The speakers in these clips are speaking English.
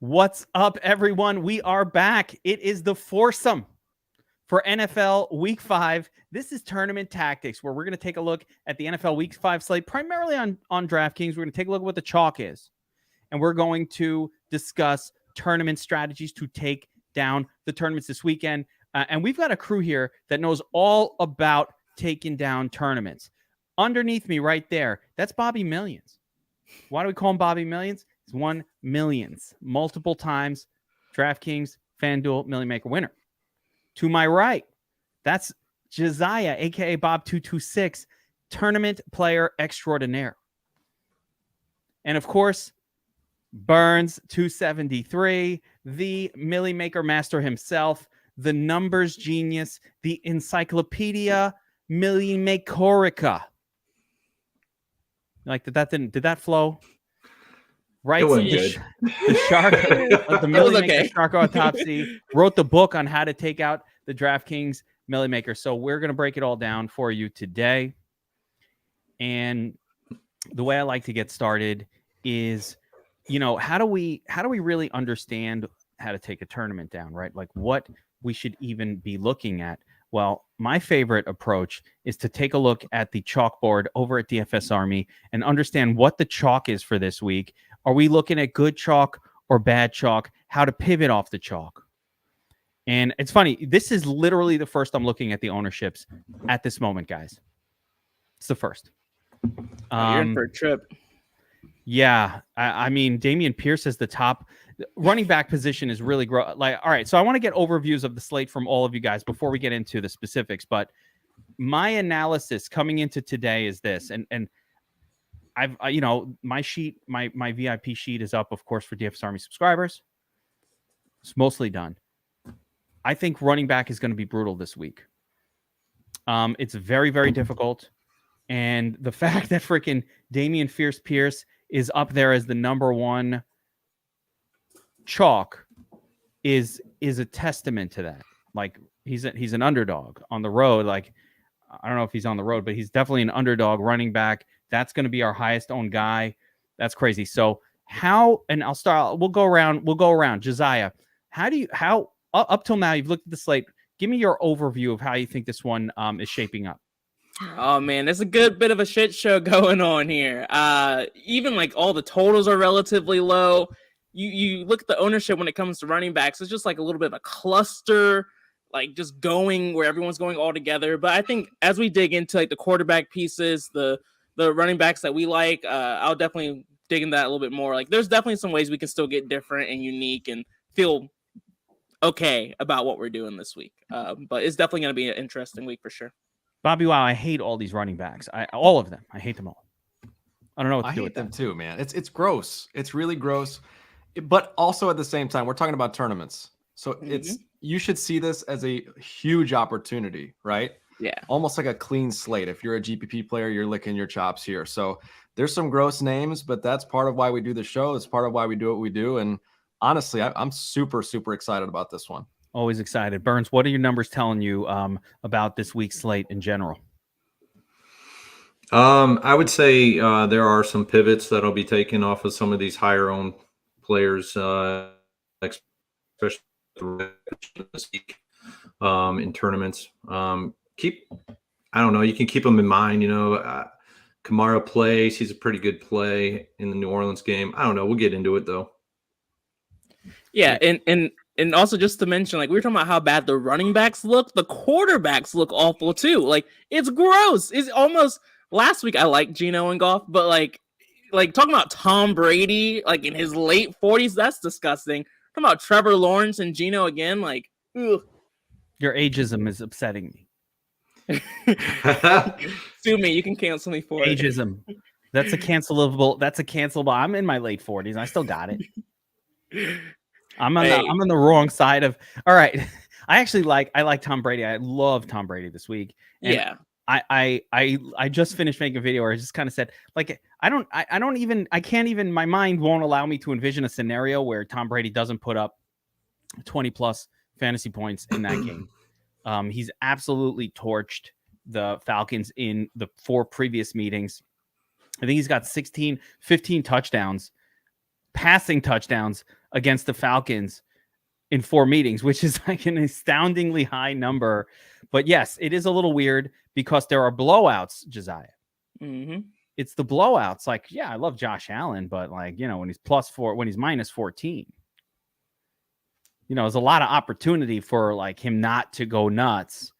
What's up, everyone? We are back. It is the foursome for NFL Week 5. This is Tournament Tactics, where we're going to take a look at the NFL Week 5 slate, primarily on DraftKings. We're going to take a look at what the chalk is, and we're going to discuss tournament strategies to take down the tournaments this weekend. And we've got a crew here that knows all about taking down tournaments. Underneath me right there, that's Bobby Millions. Why do we call him Bobby Millions? He's won millions multiple times. DraftKings, FanDuel, Million Maker winner. To my right, that's Josiah, a.k.a. Bob226, tournament player extraordinaire. And of course, Burns 273, the Million Maker master himself, the numbers genius, the encyclopedia Million Makerica. Like did that flow? Right, it wasn't good. The shark, the Million Maker Shark Autopsy, wrote the book on how to take out the DraftKings Million Maker. So we're going to break it all down for you today. And the way I like to get started is, how do we really understand how to take a tournament down, right? Like what we should even be looking at. Well, my favorite approach is to take a look at the chalkboard over at DFS Army and understand what the chalk is for this week. Are we looking at good chalk or bad chalk? How to pivot off the chalk? And it's funny. This is literally the first I'm looking at the ownerships at this moment, guys. It's the first. You're in for a trip. Yeah. I mean, Dameon Pierce is the top. Running back position is really all right. So I want to get overviews of the slate from all of you guys before we get into the specifics. But my analysis coming into today is this, and I've my sheet, my VIP sheet is up, of course, for DFS Army subscribers. It's mostly done. I think running back is going to be brutal this week. It's very, very difficult, and the fact that freaking Dameon Pierce is up there as the number one chalk is a testament to that. Like he's an underdog on the road. Like I don't know if he's on the road, but he's definitely an underdog running back. That's going to be our highest owned guy. That's crazy. So we'll go around. Josiah, how up till now you've looked at the slate. Give me your overview of how you think this one is shaping up. Oh man, there's a good bit of a shit show going on here. Even like all the totals are relatively low. You look at the ownership when it comes to running backs, it's just like a little bit of a cluster, like just going where everyone's going all together. But I think as we dig into like the quarterback pieces, the running backs that we like, I'll definitely dig into that a little bit more. Like there's definitely some ways we can still get different and unique and feel okay about what we're doing this week. But it's definitely going to be an interesting week for sure. BobbyWow, I hate all these running backs. All of them. I hate them all. I don't know what to do with them too, man. It's gross. It's really gross. But also at the same time, we're talking about tournaments. So you should see this as a huge opportunity, right? Yeah. Almost like a clean slate. If you're a GPP player, you're licking your chops here. So there's some gross names, but that's part of why we do the show. It's part of why we do what we do. And honestly, I'm super, super excited about this one. Always excited. Burns, what are your numbers telling you about this week's slate in general? I would say there are some pivots that'll be taken off of some of these higher owned players, especially this week in tournaments. I don't know, you can keep them in mind. Kamara plays. He's a pretty good play in the New Orleans game. I don't know. We'll get into it though. Yeah, and also just to mention, like we were talking about how bad the running backs look, the quarterbacks look awful too. Like it's gross. It's almost last week I liked Geno and Goff, but like talking about Tom Brady, like in his late 40s, that's disgusting. Talking about Trevor Lawrence and Geno again, like, ugh. Your ageism is upsetting me. Sue me, you can cancel me for ageism. That's a cancelable. I'm in my late 40s. And I still got it. I'm on the wrong side of. All right. I like Tom Brady. I love Tom Brady this week. And yeah. I just finished making a video where I just kind of said, like, I can't even, my mind won't allow me to envision a scenario where Tom Brady doesn't put up 20 plus fantasy points in that game. He's absolutely torched the Falcons in the 4 previous meetings. I think he's got 15 touchdowns passing touchdowns against the Falcons in 4 meetings, which is like an astoundingly high number. But yes, it is a little weird because there are blowouts, Josiah. Mm-hmm. It's the blowouts. Like, yeah, I love Josh Allen, but like, when he's +4, when he's -14, there's a lot of opportunity for like him not to go nuts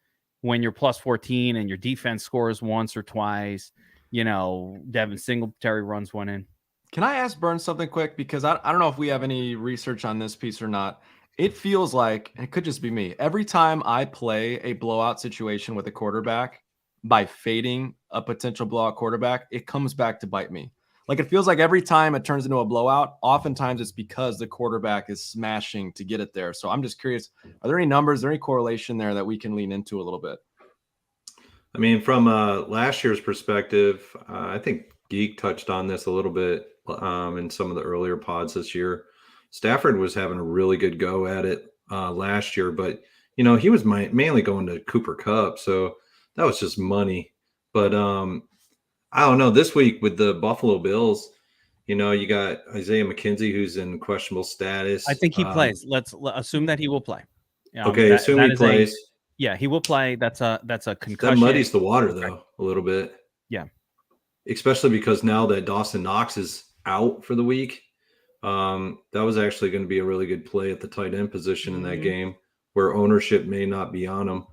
when you're +14 and your defense scores once or twice. Devin Singletary runs one in. Can I ask Burns something quick? Because I don't know if we have any research on this piece or not. It feels like, and it could just be me, every time I play a blowout situation with a quarterback by fading a potential blowout quarterback, it comes back to bite me. Like, it feels like every time it turns into a blowout, oftentimes it's because the quarterback is smashing to get it there. So I'm just curious, are there any numbers, is there any correlation there that we can lean into a little bit? I mean, from last year's perspective, I think Geek touched on this a little bit in some of the earlier pods this year. Stafford was having a really good go at it last year, but, he was mainly going to Cooper Kupp. So that was just money. But I don't know. This week with the Buffalo Bills, you got Isaiah McKenzie, who's in questionable status. I think he plays. Let's assume that he will play. Okay, assume he plays. Yeah, he will play. That's a concussion. That muddies the water, though, a little bit. Yeah. Especially because now that Dawson Knox is out for the week, that was actually going to be a really good play at the tight end position in that game where ownership may not be on him.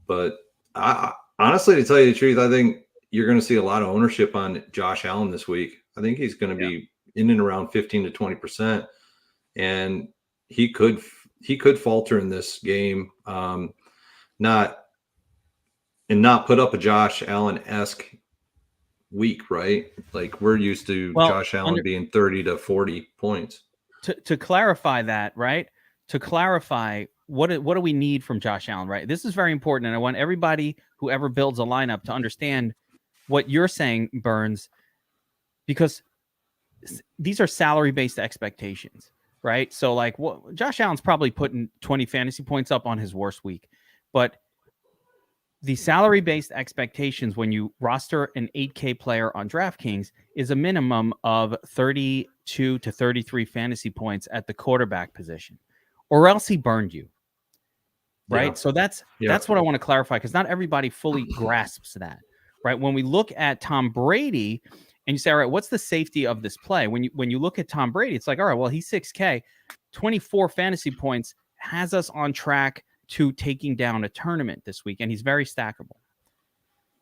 But honestly, to tell you the truth, I think you're going to see a lot of ownership on Josh Allen this week. I think he's going to be in and around 15 to 20%. And he could falter in this game, not put up a Josh Allen-esque week, right? Like, we're used to Josh Allen being 30 to 40 points. To clarify that, right? To clarify, what do we need from Josh Allen, right? This is very important, and I want everybody who ever builds a lineup to understand what you're saying, Burns, because these are salary-based expectations, right? So, like, Josh Allen's probably putting 20 fantasy points up on his worst week, but the salary-based expectations when you roster an 8K player on DraftKings is a minimum of 32 to 33 fantasy points at the quarterback position, or else he burned you, right? Yeah. So that's what I want to clarify, because not everybody fully grasps that, right? When we look at Tom Brady and you say, all right, what's the safety of this play? When you look at Tom Brady, it's like, all right, well, he's 6K, 24 fantasy points has us on track to taking down a tournament this week, and he's very stackable.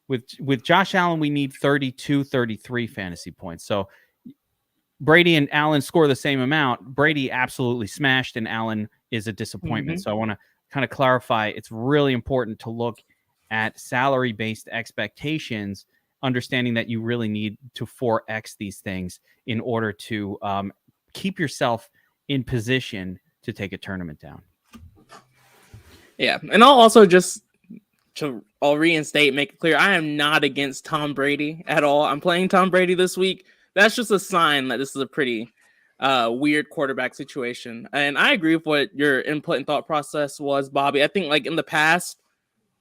With Josh Allen, we need 32, 33 fantasy points. So Brady and Allen score the same amount. Brady absolutely smashed, and Allen is a disappointment. So I want to kind of clarify, it's really important to look at salary-based expectations, understanding that you really need to 4X these things in order to keep yourself in position to take a tournament down. Yeah, and I'll also I'll reinstate, make it clear, I am not against Tom Brady at all. I'm playing Tom Brady this week. That's just a sign that this is a pretty weird quarterback situation. And I agree with what your input and thought process was, Bobby. I think, like, in the past,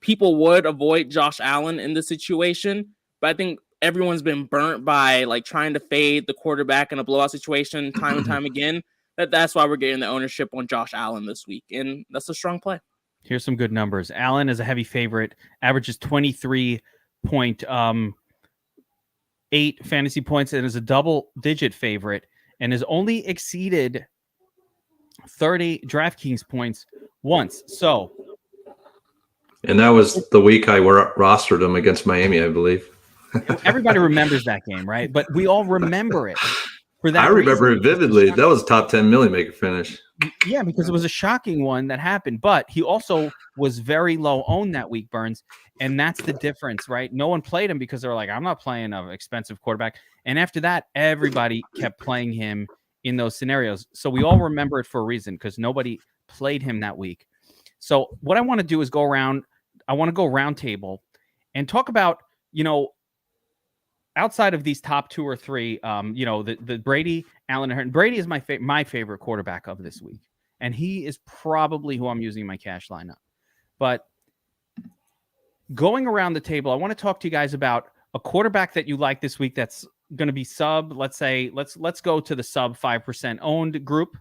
people would avoid Josh Allen in this situation, but I think everyone's been burnt by, like, trying to fade the quarterback in a blowout situation time and time again. That's why we're getting the ownership on Josh Allen this week, and that's a strong play. Here's some good numbers. Allen is a heavy favorite, averages 23.8 fantasy points, and is a double-digit favorite, and has only exceeded 30 DraftKings points once. So, and that was the week I rostered him against Miami, I believe. Everybody remembers that game, right? But we all remember it. For that I remember it vividly. That was a top 10 million maker finish. Yeah, because it was a shocking one that happened. But he also was very low owned that week, Burns. And that's the difference, right? No one played him because they're like, I'm not playing an expensive quarterback. And after that, everybody kept playing him in those scenarios. So we all remember it for a reason, because nobody played him that week. So what I want to do is go around. I want to go round table and talk about, outside of these top 2 or 3, the Brady, Allen, and Brady is my favorite quarterback of this week, and he is probably who I'm using in my cash lineup. But going around the table, I want to talk to you guys about a quarterback that you like this week that's going to be sub, let's say, let's go to the sub 5% owned group,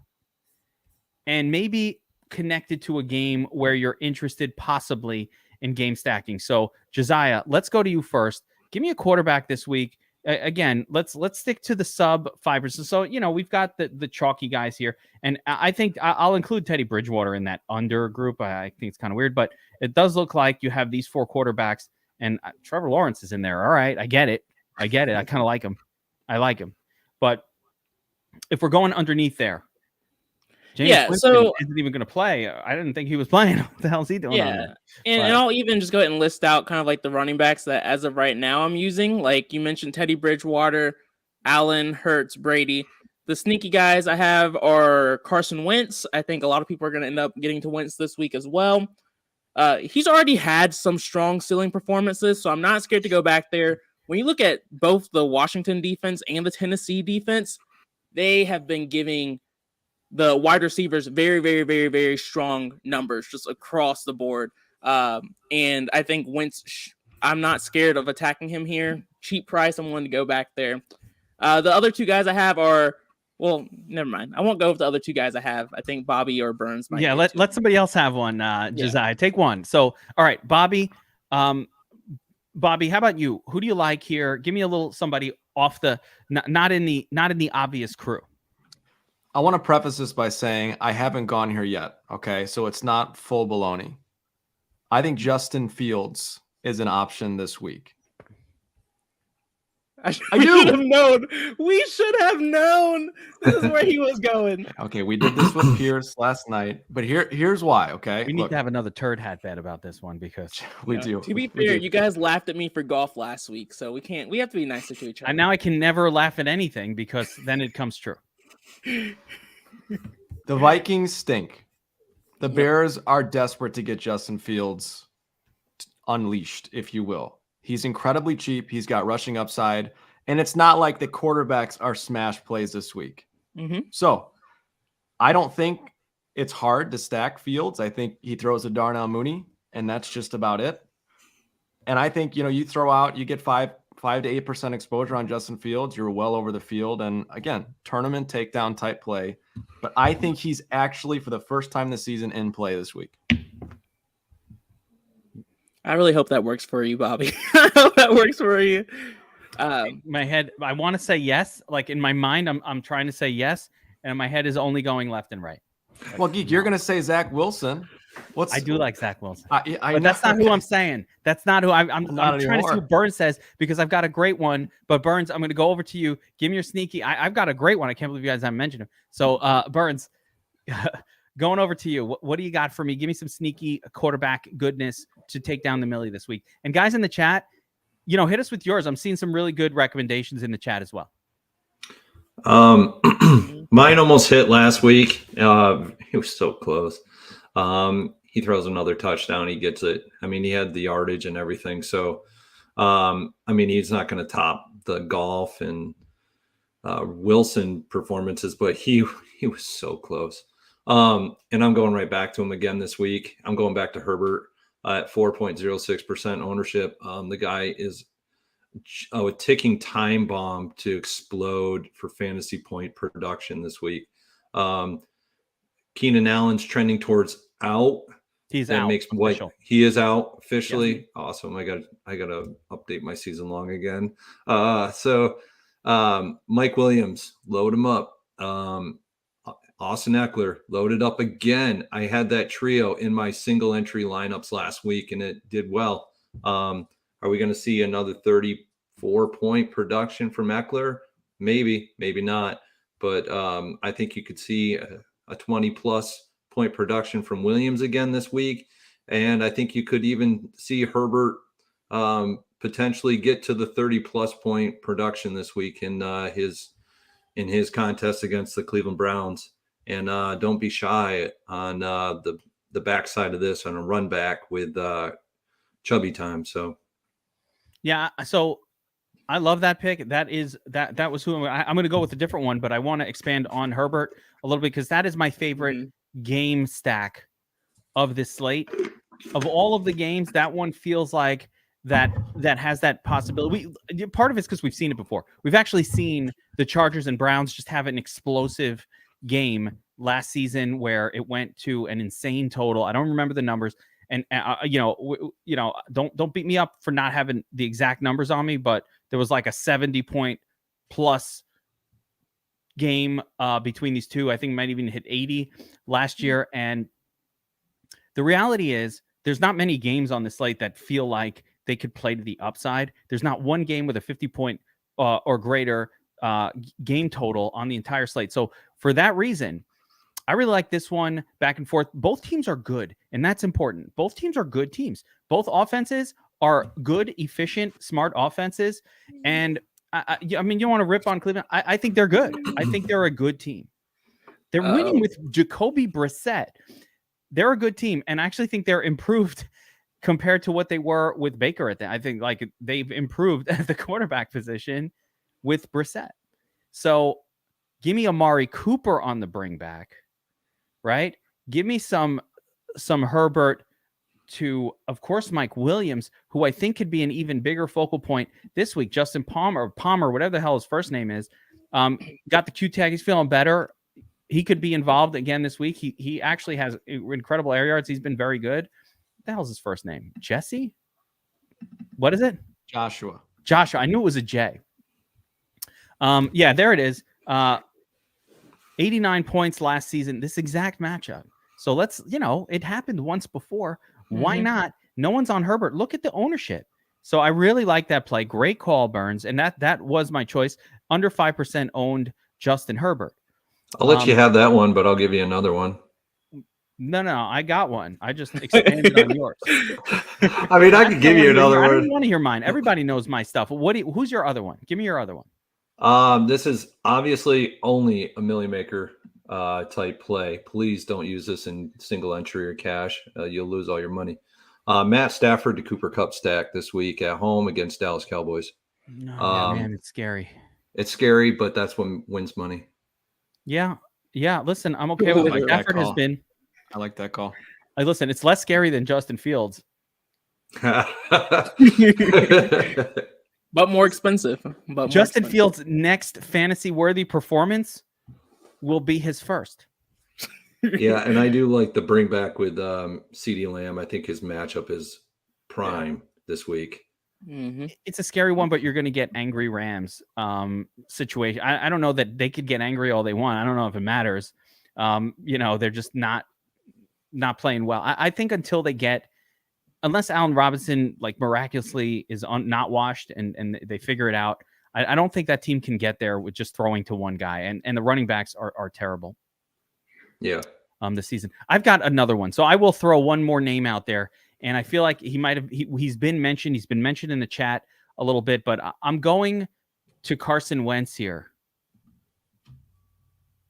and maybe connected to a game where you're interested possibly in game stacking. So Josiah, let's go to you first. Give me a quarterback this week. Again, let's stick to the sub 5%. So, we've got the chalky guys here, and I think I'll include Teddy Bridgewater in that under group. I think it's kind of weird, but it does look like you have these 4 quarterbacks, and Trevor Lawrence is in there. All right, I get it. I kind of like him. I like him. But if we're going underneath there, James Winston isn't even going to play. I didn't think he was playing. What the hell is he doing? Yeah, and I'll even just go ahead and list out kind of like the running backs that as of right now I'm using. Like you mentioned, Teddy Bridgewater, Allen, Hurts, Brady. The sneaky guys I have are Carson Wentz. I think a lot of people are going to end up getting to Wentz this week as well. He's already had some strong ceiling performances, so I'm not scared to go back there. When you look at both the Washington defense and the Tennessee defense, they have been giving the wide receivers very, very, very, very strong numbers just across the board. And I think Wentz, I'm not scared of attacking him here. Cheap price, I'm willing to go back there. The other 2 guys I have are, well, never mind. I won't go with the other 2 guys I have. I think Bobby or Burns might. Yeah, let somebody else have one, Josiah. Take one. So, all right, Bobby. Bobby, how about you? Who do you like here? Give me a little somebody off the not in the obvious crew. I want to preface this by saying I haven't gone here yet. Okay, so it's not full baloney. I think Justin Fields is an option this week. We should have known. We should have known this is where he was going. Okay, we did this with Pierce last night, but here's why. Okay, we need to have another turd hat bet about this one because we do. To be fair, you guys laughed at me for golf last week, so we can't. We have to be nicer to each other. And now I can never laugh at anything because then it comes true. The Vikings stink. The Bears are desperate to get Justin Fields unleashed, if you will. He's incredibly cheap. He's got rushing upside. And it's not like the quarterbacks are smash plays this week. Mm-hmm. So I don't think it's hard to stack Fields. I think he throws a Darnell Mooney, and that's just about it. And I think, you throw out, you get 5 to 8% exposure on Justin Fields. You're well over the field. And again, tournament takedown type play. But I think he's actually, for the first time this season, in play this week. I really hope that works for you, Bobby. I hope that works for you. My head, I want to say yes. Like in my mind, I'm trying to say yes, and my head is only going left and right. Well, Geek, you're going to say Zach Wilson. I do like Zach Wilson, but that's not who I'm saying. That's not who I'm trying to see what Burns says, because I've got a great one. But Burns, I'm going to go over to you. Give me your sneaky. I've got a great one. I can't believe you guys haven't mentioned him. So Burns, going over to you. What do you got for me? Give me some sneaky quarterback goodness to take down the Millie this week. And guys in the chat, hit us with yours. I'm seeing some really good recommendations in the chat as well. Mine almost hit last week. He was so close. He throws another touchdown. He gets it. I mean, he had the yardage and everything. So, he's not going to top the golf and Wilson performances, but he was so close. And I'm going right back to him again this week. I'm going back to Herbert at 4.06% ownership. The guy is a ticking time bomb to explode for fantasy point production this week. Keenan Allen's trending towards out. He's out. He is out officially. Yes. Awesome. I gotta update my season long again. Mike Williams, load him up. Austin Eckler, loaded up again. I had that trio in my single entry lineups last week, and it did well. Are we going to see another 34-point production from Eckler? Maybe, maybe not. But I think you could see a 20-plus point production from Williams again this week. And I think you could even see Herbert potentially get to the 30-plus point production this week in his contest against the Cleveland Browns. And don't be shy on the backside of this on a run back with Chubby time. So, yeah. So I love that pick. That was who I'm going to go with a different one, but I want to expand on Herbert a little bit because that is my favorite game stack of this slate. Of all of the games, that one feels like that has that possibility. Part of it's because we've seen it before. We've actually seen the Chargers and Browns just have an explosive game last season where it went to an insane total. I don't remember the numbers, and don't beat me up for not having the exact numbers on me, but there was like a 70-point plus game between these two. I think it might even hit 80 last year. And the reality is there's not many games on the slate that feel like they could play to the upside. There's not one game with a 50-point or greater game total on the entire slate. So for that reason, I really like this one back and forth. Both teams are good, and that's important. Both teams are good teams. Both offenses are good, efficient, smart offenses. And I mean, you don't want to rip on Cleveland. I think they're good. I think they're a good team. They're winning with Jacoby Brissett. They're a good team, and I actually think they're improved compared to what they were with Baker. I think like they've improved at the quarterback position with Brissett. So give me Amari Cooper on the bring back, right? Give me some Herbert to, of course, Mike Williams, who I think could be an even bigger focal point this week. Justin Palmer, whatever the hell his first name is, got the Q tag. He's feeling better. He could be involved again this week. He actually has incredible air yards. He's been very good. What the hell's his first name? Jesse? What is it? Joshua. I knew it was a J. Yeah, there it is. 89 points last season. This exact matchup. So let's, it happened once before. Why not? No one's on Herbert. Look at the ownership. So I really like that play. Great call, Burns. And that was my choice. Under 5% owned Justin Herbert. I'll let you have that one, but I'll give you another one. No, I got one. I just expanded on yours. I mean, I could give you another one. I one. don't want to hear mine. Everybody knows my stuff. Who's your other one? Give me your other one. This is obviously only a million maker type play. Please don't use this in single entry or cash. You'll lose all your money. Matt Stafford to Cooper Kupp stack this week at home against Dallas Cowboys. No, man, it's scary. It's scary, but that's what wins money. Yeah. Listen, I'm okay with what Stafford has been. I like that call. Listen, it's less scary than Justin Fields. But more expensive. Justin Fields' next fantasy-worthy performance will be his first. Yeah, and I do like the bring back with CeeDee Lamb. I think his matchup is prime this week. Mm-hmm. It's a scary one, but you're going to get angry Rams situation. I don't know that they could get angry all they want. I don't know if it matters. They're just not playing well. I think until they get, unless Allen Robinson like miraculously is not washed and they figure it out, I don't think that team can get there with just throwing to one guy. And the running backs are terrible. Yeah. This season. I've got another one. So I will throw one more name out there. And I feel like he's been mentioned. He's been mentioned in the chat a little bit, but I'm going to Carson Wentz here.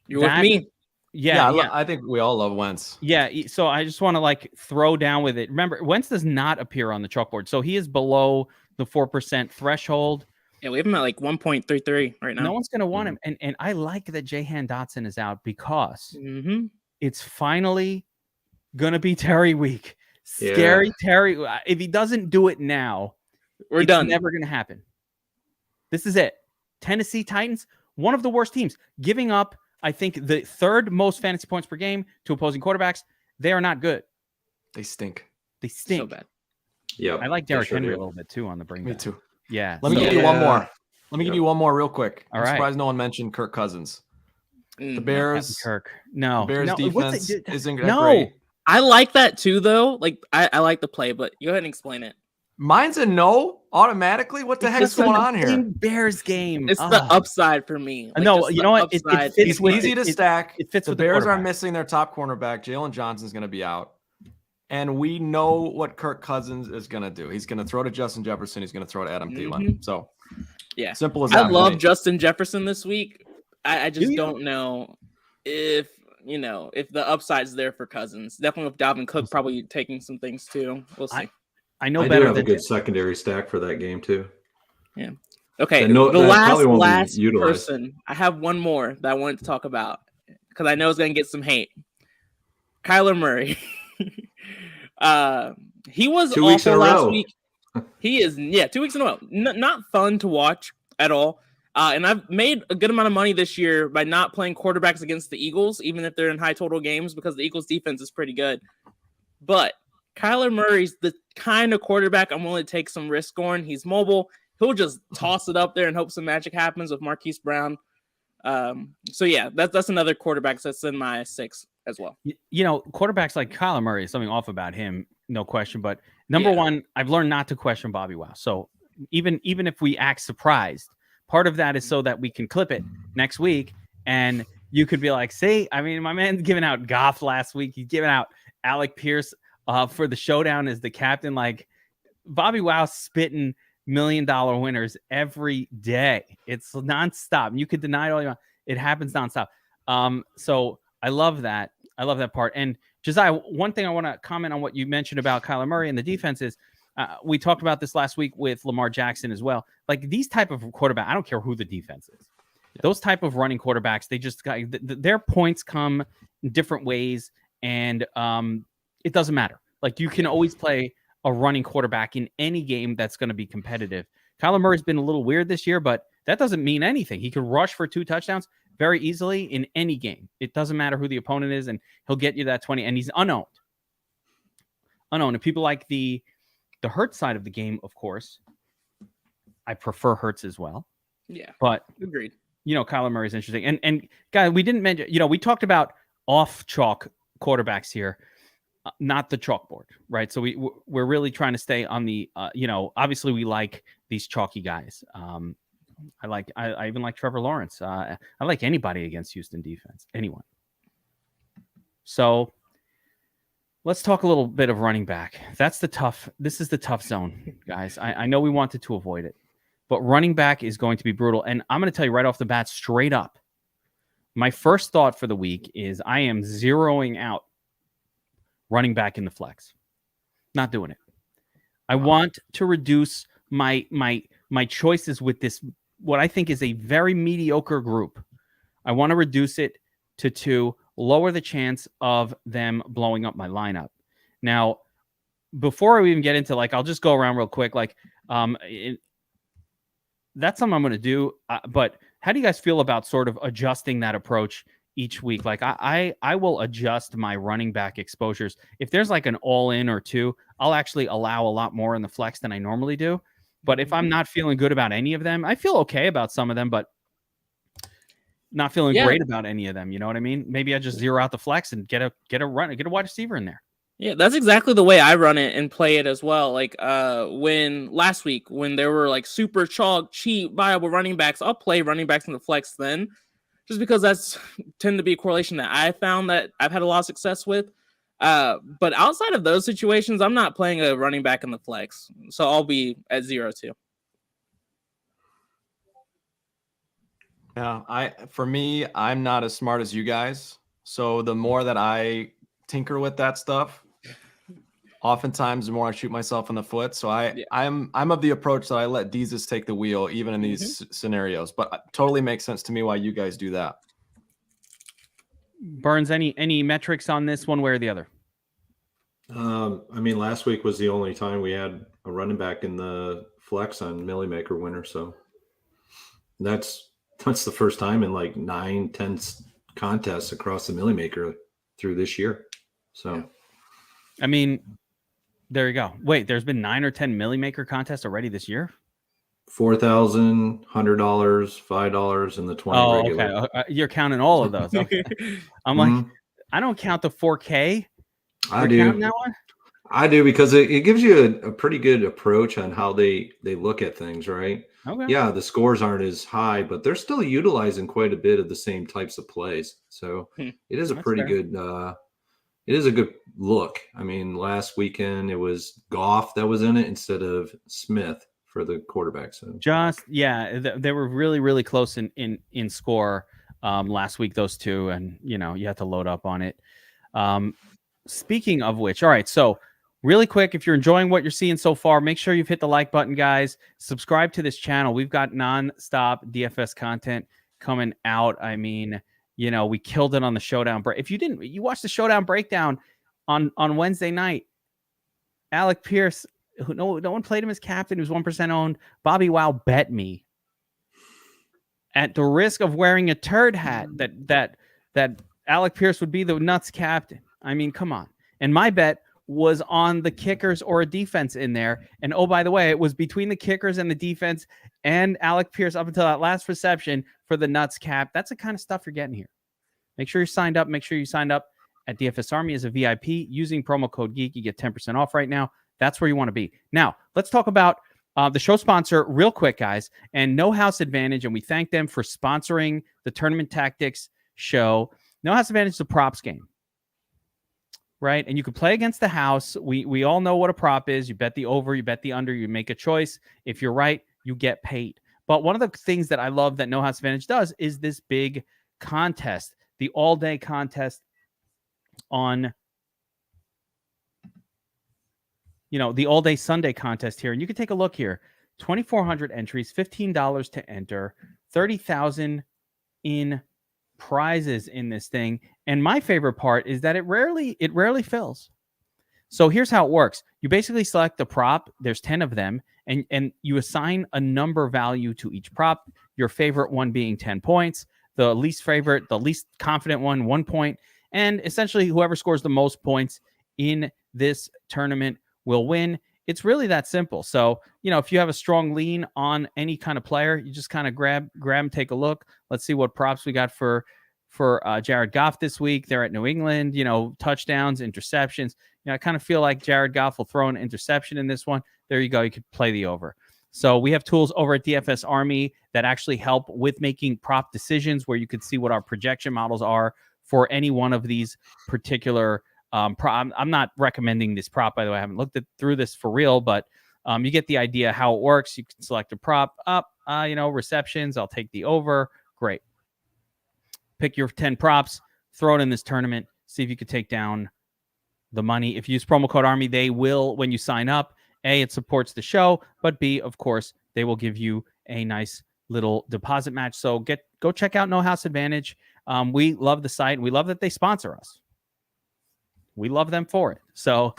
You're with me. Yeah. I think we all love Wentz. Yeah. So I just want to throw down with it. Remember, Wentz does not appear on the chalkboard. So he is below the 4% threshold. Yeah, we have him at 1.33 right now. No one's going to want him. And I like that Jahan Dotson is out because it's finally going to be Terry week. Scary Terry. If he doesn't do it now, we're done. It's never going to happen. This is it. Tennessee Titans, one of the worst teams, giving up, I think, the third most fantasy points per game to opposing quarterbacks. They are not good. They stink. So bad. Yeah. I like Derrick Henry a little bit too on the bring. Me too. Yeah. Let me give you one more. Let me give you one more real quick. All I'm right. surprised no one mentioned Kirk Cousins. The Bears. Kirk. No. The Bears defense isn't great. No. I like that too, though. I like the play, but go ahead and explain it. Mine's a no automatically. What the heck is going on here? Bears game. It's the upside for me. No, you know what? It fits it's easy to stack. It fits the with Bears the are missing their top cornerback. Jalen Johnson's going to be out. And we know what Kirk Cousins is going to do. He's going to throw to Justin Jefferson. He's going to throw to Adam Thielen. So, yeah, simple as that. I love Justin Jefferson this week. I just don't know if the upside's there for Cousins. Definitely with Dalvin Cook probably taking some things too. We'll see. I know I better do have than a good secondary stack for that game too. Yeah. Okay. The last person. I have one more that I wanted to talk about because I know it's going to get some hate. Kyler Murray. He was 2 weeks in awful a last row. week. He is, 2 weeks in a row. Not fun to watch at all. And I've made a good amount of money this year by not playing quarterbacks against the Eagles, even if they're in high total games, because the Eagles defense is pretty good. But Kyler Murray's the kind of quarterback I'm willing to take some risk on. He's mobile. He'll just toss it up there and hope some magic happens with Marquise Brown. So yeah, that's another quarterback that's in my 6 as well. You know, quarterbacks like Kyler Murray, something off about him, no question. But number one, I've learned not to question BobbyWow. So even if we act surprised, part of that is so that we can clip it next week, and you could be like, "See, I mean, my man's giving out Goff last week. He's giving out Alec Pierce for the showdown as the captain." Like BobbyWow spitting $1 million winners every day. It's nonstop. You could deny it all you want. It happens nonstop. So I love that. I love that part. And Josiah, one thing I want to comment on what you mentioned about Kyler Murray and the defense is, we talked about this last week with Lamar Jackson as well. Like these type of quarterback, I don't care who the defense is. Yeah. Those type of running quarterbacks, they just got their points come in different ways, and it doesn't matter. Like you can always play a running quarterback in any game that's going to be competitive. Kyler Murray's been a little weird this year, but that doesn't mean anything. He could rush for 2 touchdowns very easily in any game. It doesn't matter who the opponent is, and he'll get you that 20, and he's unowned. And people like the Hurts side of the game, of course, I prefer Hurts as well. Yeah, but agreed. You know, Kyler Murray is interesting. And guys, we didn't mention, we talked about off chalk quarterbacks here, not the chalkboard, right? So we're really trying to stay on the, obviously we like these chalky guys. I even like Trevor Lawrence. I like anybody against Houston defense, anyone. So let's talk a little bit of running back. This is the tough zone, guys. I know we wanted to avoid it, but running back is going to be brutal. And I'm going to tell you right off the bat, straight up, my first thought for the week is I am zeroing out running back in the flex. Not doing it. I want to reduce my choices with this, what I think is a very mediocre group. I want to reduce it to 2, lower the chance of them blowing up my lineup. Now, before we even get into, I'll just go around real quick. That's something I'm going to do. But how do you guys feel about sort of adjusting that approach each week? I will adjust my running back exposures. If there's an all-in or 2, I'll actually allow a lot more in the flex than I normally do. But if I'm not feeling good about any of them, I feel okay about some of them, but not feeling great about any of them. You know what I mean? Maybe I just zero out the flex and get a wide receiver in there. Yeah, that's exactly the way I run it and play it as well. When last week, when there were super chalk, cheap, viable running backs, I'll play running backs in the flex then, just because that's tend to be a correlation that I found that I've had a lot of success with. But outside of those situations, I'm not playing a running back in the flex. So I'll be at 0-2. Yeah, for me, I'm not as smart as you guys. So the more that I tinker with that stuff, oftentimes the more I shoot myself in the foot. So I'm of the approach that I let Jesus take the wheel, even in these scenarios. But it totally makes sense to me why you guys do that. Burns, any metrics on this one way or the other? Last week was the only time we had a running back in the flex on Millie Maker winner. So that's the first time in 9-10 contests across the Millie Maker through this year. So, there you go. Wait, there's been 9 or 10 Millie Maker contests already this year? $4,000, $100, $5, and the 20 regular. Okay. You're counting all of those. Okay. I'm I don't count the 4K. I do. That one? I do, because it gives you a pretty good approach on how they look at things, right? Okay. Yeah, the scores aren't as high, but they're still utilizing quite a bit of the same types of plays. So it is a pretty good it is a good look. Last weekend it was Goff that was in it instead of Smith for the quarterback. So they were really, really close in score last week, those two, and you have to load up on it. Speaking of which, all right, so really quick, if you're enjoying what you're seeing so far, make sure you've hit the like button, guys. Subscribe to this channel. We've got non-stop DFS content coming out. We killed it on the Showdown break. If you watched the Showdown breakdown on Wednesday night, Alec Pierce no one played him as captain. He was 1% owned. BobbyWow bet me at the risk of wearing a turd hat that Alec Pierce would be the nuts captain. I mean, come on. And my bet was on the kickers or a defense in there. And oh, by the way, it was between the kickers and the defense and Alec Pierce up until that last reception for the nuts cap. That's the kind of stuff you're getting here. Make sure you're signed up. Make sure you signed up at DFS Army as a VIP using promo code Geek. You get 10% off right now. That's where you want to be. Now, let's talk about the show sponsor real quick, guys, and No House Advantage. And we thank them for sponsoring the Tournament Tactics show. No House Advantage is a props game, right? And you can play against the house. We all know what a prop is. You bet the over, you bet the under, you make a choice. If you're right, you get paid. But one of the things that I love that No House Advantage does is this big contest, the all-day contest on, the all-day Sunday contest here. And you can take a look here. 2,400 entries, $15 to enter, 30,000 in prizes in this thing. And my favorite part is that it rarely fills. So here's how it works. You basically select the prop. There's 10 of them, and you assign a number value to each prop, your favorite one being 10 points, the least favorite, the least confident one, 1 point. And essentially whoever scores the most points in this tournament will win. It's really that simple. So, if you have a strong lean on any kind of player, you just kind of grab, take a look. Let's see what props we got for Jared Goff this week. They're at New England, touchdowns, interceptions. I kind of feel like Jared Goff will throw an interception in this one. There you go. You could play the over. So we have tools over at DFS Army that actually help with making prop decisions, where you could see what our projection models are for any one of these particular prop. I'm not recommending this prop, by the way. I haven't looked through this for real, but you get the idea how it works. You can select a prop up, receptions. I'll take the over. Great. Pick your 10 props, throw it in this tournament, see if you could take down the money. If you use promo code ARMY, they will, when you sign up, A, it supports the show, but B, of course, they will give you a nice little deposit match. So go check out No House Advantage. We love the site. We love that they sponsor us. We love them for it. So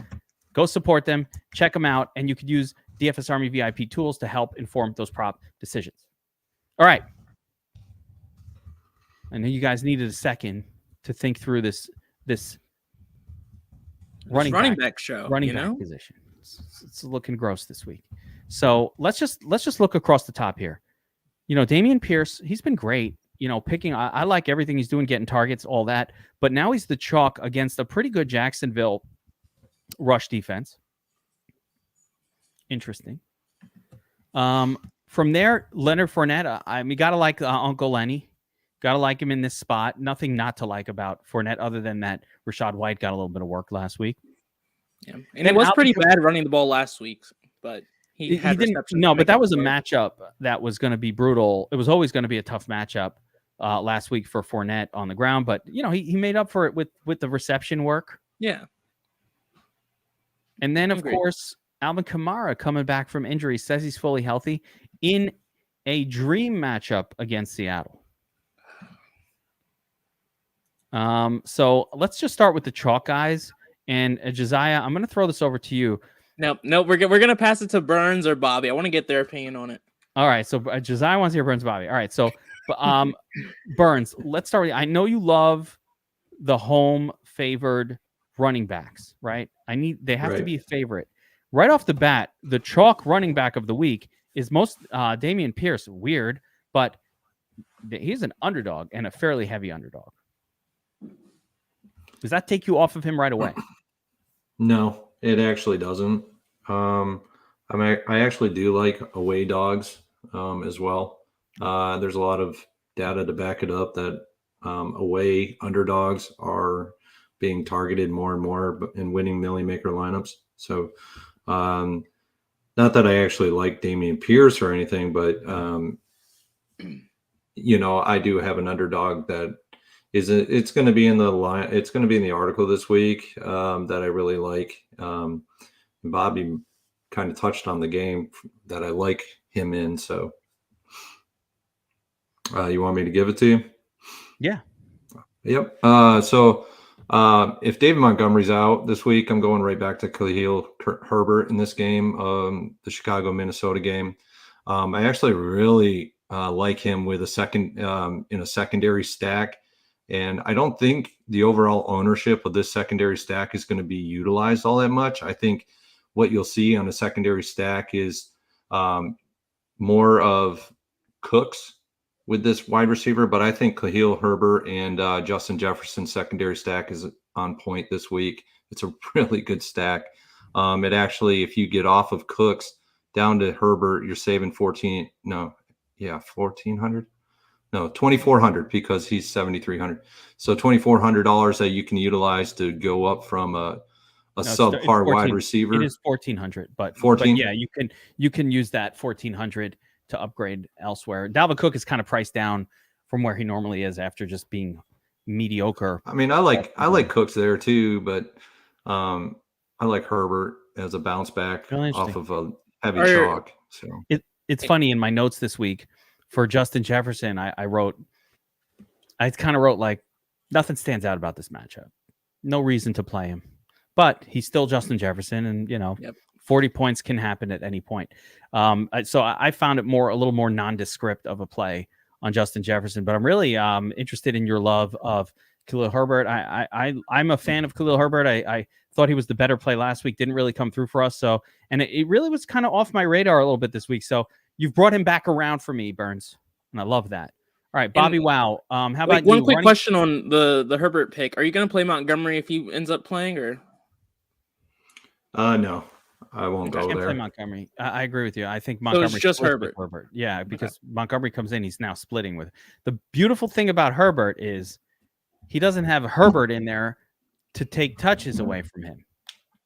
go support them, check them out, and you could use DFS Army VIP tools to help inform those prop decisions. All right. I know you guys needed a second to think through this running back show, running back position. It's looking gross this week. So let's just look across the top here. Dameon Pierce, he's been great. Picking. I like everything he's doing, getting targets, all that. But now he's the chalk against a pretty good Jacksonville rush defense. Interesting. From there, Leonard Fournette. We gotta like Uncle Lenny. Got to like him in this spot. Nothing not to like about Fournette other than that Rachaad White got a little bit of work last week. Yeah, and it was pretty bad running the ball last week, but he didn't. No, but that was a matchup that was going to be brutal. It was always going to be a tough matchup last week for Fournette on the ground, but he made up for it with the reception work. Yeah. And then, of course, Alvin Kamara coming back from injury, says he's fully healthy in a dream matchup against Seattle. So let's just start with the chalk guys. And Josiah, I'm going to throw this over to you. No, we're going to pass it to Burns or Bobby. I want to get their opinion on it. All right. So Josiah wants to hear Burns, Bobby. All right. So, Burns, let's start with you. I know you love the home favored running backs, right? They have to be a favorite. Right off the bat, the chalk running back of the week is Dameon Pierce. Weird, but he's an underdog and a fairly heavy underdog. Does that take you off of him right away? No, it actually doesn't. I actually do like away dogs as well. There's a lot of data to back it up that away underdogs are being targeted more and more in winning Millie Maker lineups. So not that I actually like Dameon Pierce or anything, but I do have an underdog that it's going to be in the line. It's going to be in the article this week that I really like. Bobby kind of touched on the game that I like him in. So you want me to give it to you? Yeah. Yep. So If David Montgomery's out this week, I'm going right back to Khalil Herbert in this game, the Chicago-Minnesota game. I actually really like him with a second in a secondary stack. And I don't think the overall ownership of this secondary stack is going to be utilized all that much. I think what you'll see on a secondary stack is more of Cooks with this wide receiver, but I think Khalil Herbert and Justin Jefferson secondary stack is on point this week. It's a really good stack. It actually, if you get off of Cooks down to Herbert, you're saving $1,400. No, $2,400 because he's $7,300. So $2,400 that you can utilize to go up from a subpar wide receiver. It is $1,400, but 14. Yeah, you can use that $1,400 to upgrade elsewhere. Dalvin Cook is kind of priced down from where he normally is after just being mediocre. I mean, I like Cooks there too, but I like Herbert as a bounce back off of a heavy chalk. So it's funny in my notes this week for Justin Jefferson, I kind of wrote like nothing stands out about this matchup. No reason to play him, but he's still Justin Jefferson, and 40 points can happen at any point. So I found it a little more nondescript of a play on Justin Jefferson, but I'm really interested in your love of Khalil Herbert. I'm a fan of Khalil Herbert. I thought he was the better play last week. Didn't really come through for us. So, and it really was kind of off my radar a little bit this week. So you've brought him back around for me, Burns, and I love that. All right, BobbyWow. How about one quick question on the Herbert pick? Are you going to play Montgomery if he ends up playing, or? No, I won't go I can't there. play Montgomery. I agree with you. I think Montgomery. So it's just Herbert. Yeah, because Montgomery comes in, he's now splitting with. The beautiful thing about Herbert is he doesn't have Herbert in there to take touches away from him.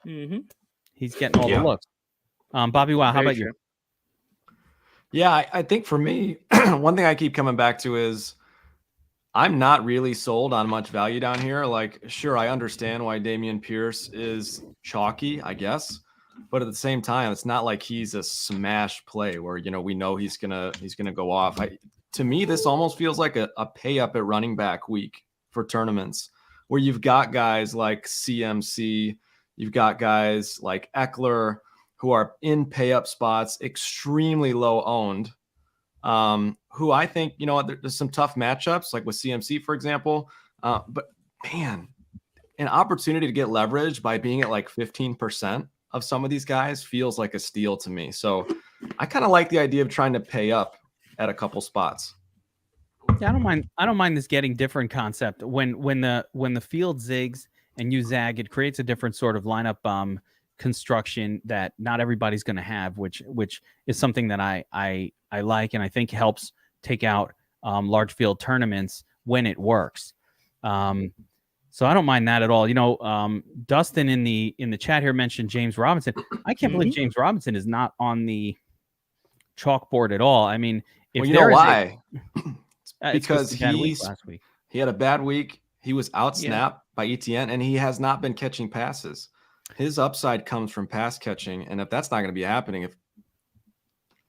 Mm-hmm. He's getting all the looks. BobbyWow, how about you? Yeah, I think for me, one thing I keep coming back to is I'm not really sold on much value down here. Like, sure, I understand why Dameon Pierce is chalky, I guess, but at the same time, it's not like he's a smash play where we know he's gonna go off. To me, this almost feels like a pay up at running back week for tournaments where you've got guys like CMC, you've got guys like Eckler, who are in pay up spots, extremely low owned, who I think, there's some tough matchups like with CMC, for example. But man, an opportunity to get leverage by being at like 15% of some of these guys feels like a steal to me. So I kind of like the idea of trying to pay up at a couple spots. Yeah, I don't mind this getting different concept. When the field zigs and you zag, it creates a different sort of lineup construction that not everybody's going to have, which is something that I like and I think helps take out large field tournaments when it works. So I don't mind that at all. Dustin in the chat here mentioned James Robinson. I can't believe James Robinson is not on the chalkboard at all. I mean, if why? Because last week. He had a bad week. He was out-snapped by ETN, and he has not been catching passes. His upside comes from pass catching, and if that's not going to be happening,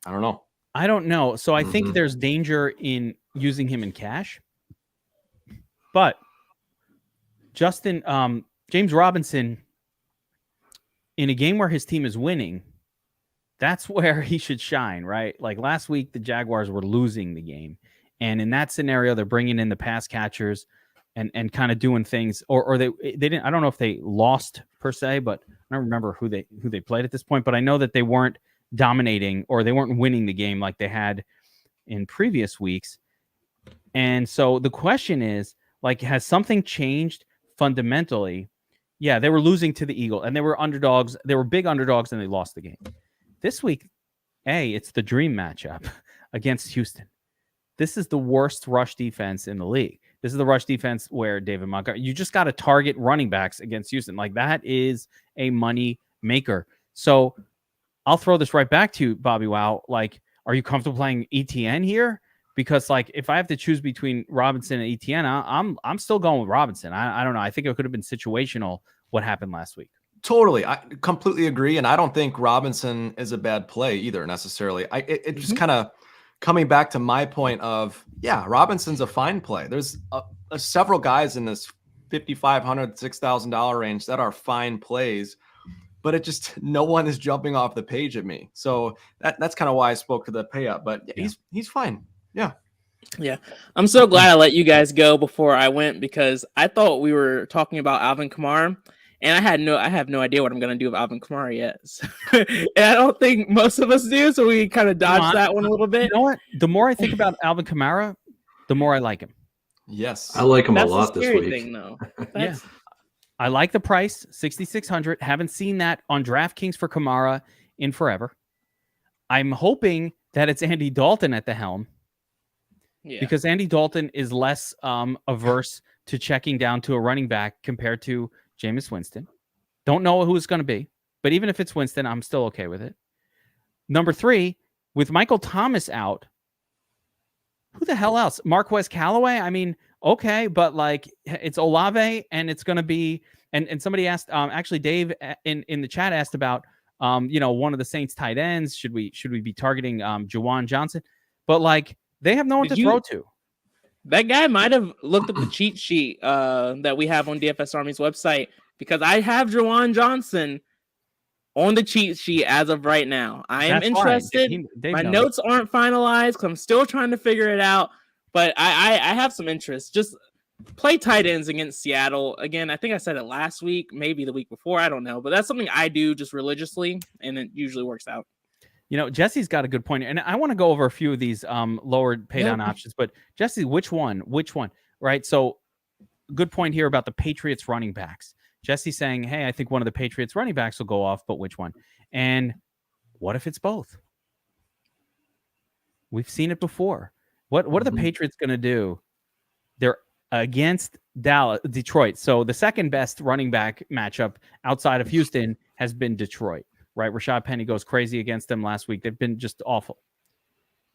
I don't know. So I think there's danger in using him in cash. But James Robinson, in a game where his team is winning, that's where he should shine, right? Like last week, the Jaguars were losing the game. And in that scenario, they're bringing in the pass catchers and kind of doing things, or they didn't. I don't know if they lost per se, but I don't remember who they played at this point. But I know that they weren't dominating or they weren't winning the game like they had in previous weeks. And so the question is, like, has something changed fundamentally? Yeah, they were losing to the Eagles, and they were underdogs. They were big underdogs, and they lost the game. This week, it's the dream matchup against Houston. This is the worst rush defense in the league. This is the rush defense where David Montgomery, you just got to target running backs against Houston. Like, that is a money maker. So I'll throw this right back to you, BobbyWow. Like, are you comfortable playing ETN here? Because, like, if I have to choose between Robinson and ETN, I'm still going with Robinson. I don't know. I think it could have been situational what happened last week. Totally. I completely agree. And I don't think Robinson is a bad play either necessarily. It just kind of coming back to my point of, Robinson's a fine play. There's several guys in this $5,500, $6,000 range that are fine plays, but it just no one is jumping off the page at me. So that's kind of why I spoke to the pay up. But he's fine. Yeah. Yeah, I'm so glad I let you guys go before I went, because I thought we were talking about Alvin Kamara, and I have no idea what I'm going to do with Alvin Kamara yet. So, and I don't think most of us do, so we kind of dodged that one a little bit. You know what? The more I think about Alvin Kamara, the more I like him. Yes, I like him That's a lot the this scary week. thing, though. Yeah. I like the price, 6,600. Haven't seen that on DraftKings for Kamara in forever. I'm hoping that it's Andy Dalton at the helm. Yeah. Because Andy Dalton is less averse to checking down to a running back compared to Jameis Winston. Don't know who it's going to be, but even if it's Winston, I'm still okay with it. Number 3, with Michael Thomas out, who the hell else? Marquez Callaway? I mean, okay, but like it's Olave, and it's going to be, and somebody asked, actually Dave in the chat asked about, one of the Saints tight ends. Should we be targeting Juwan Johnson? But like, they have no one to throw to. That guy might have looked at the cheat sheet that we have on DFS Army's website, because I have Juwan Johnson on the cheat sheet as of right now. I am interested. My notes aren't finalized because I'm still trying to figure it out, but I have some interest. Just play tight ends against Seattle. Again, I think I said it last week, maybe the week before. I don't know, but that's something I do just religiously, and it usually works out. Jesse's got a good point, and I want to go over a few of these lower pay down options. But Jesse, which one? Right. So, good point here about the Patriots running backs. Jesse's saying, "Hey, I think one of the Patriots running backs will go off, but which one?" And what if it's both? We've seen it before. What are the Patriots going to do? They're against Detroit. So the second best running back matchup outside of Houston has been Detroit. Right, Rashad Penny goes crazy against them last week. They've been just awful.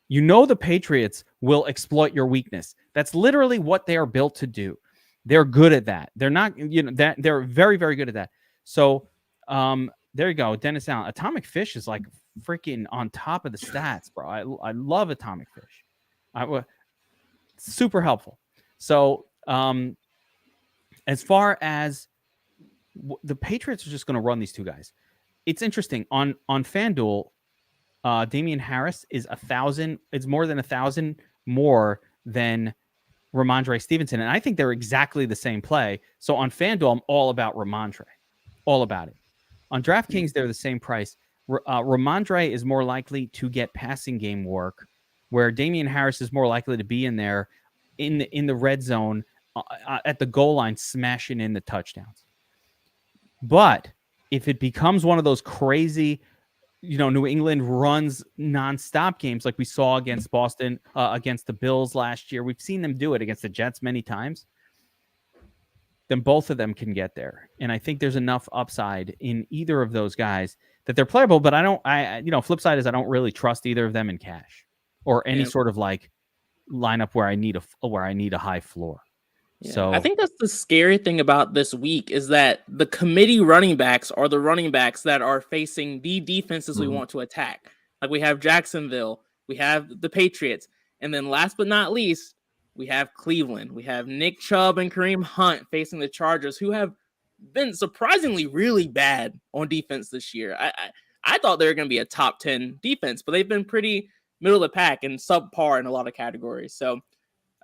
The Patriots will exploit your weakness. That's literally what they are built to do. They're good at that. They're not, that they're very, very good at that. So, there you go, Dennis Allen. Atomic Fish is like freaking on top of the stats, bro. I love Atomic Fish. Super helpful. So, as far as the Patriots are just going to run these two guys. It's interesting on FanDuel. Damian Harris is 1,000. It's more than 1,000 more than Ramondre Stevenson, and I think they're exactly the same play. So on FanDuel, I'm all about Ramondre, all about it. On DraftKings, they're the same price. Ramondre is more likely to get passing game work, where Damian Harris is more likely to be in there in the red zone at the goal line, smashing in the touchdowns. But if it becomes one of those crazy, New England runs nonstop games like we saw against Boston, against the Bills last year, we've seen them do it against the Jets many times, then both of them can get there. And I think there's enough upside in either of those guys that they're playable, but flip side is I don't really trust either of them in cash or any sort of like lineup where I need a high floor. Yeah. So I think that's the scary thing about this week is that the committee running backs are the running backs that are facing the defenses we want to attack. Like we have Jacksonville, we have the Patriots, and then last but not least, we have Cleveland. We have Nick Chubb and Kareem Hunt facing the Chargers, who have been surprisingly really bad on defense this year. I thought they were going to be a top 10 defense, but they've been pretty middle of the pack and subpar in a lot of categories. So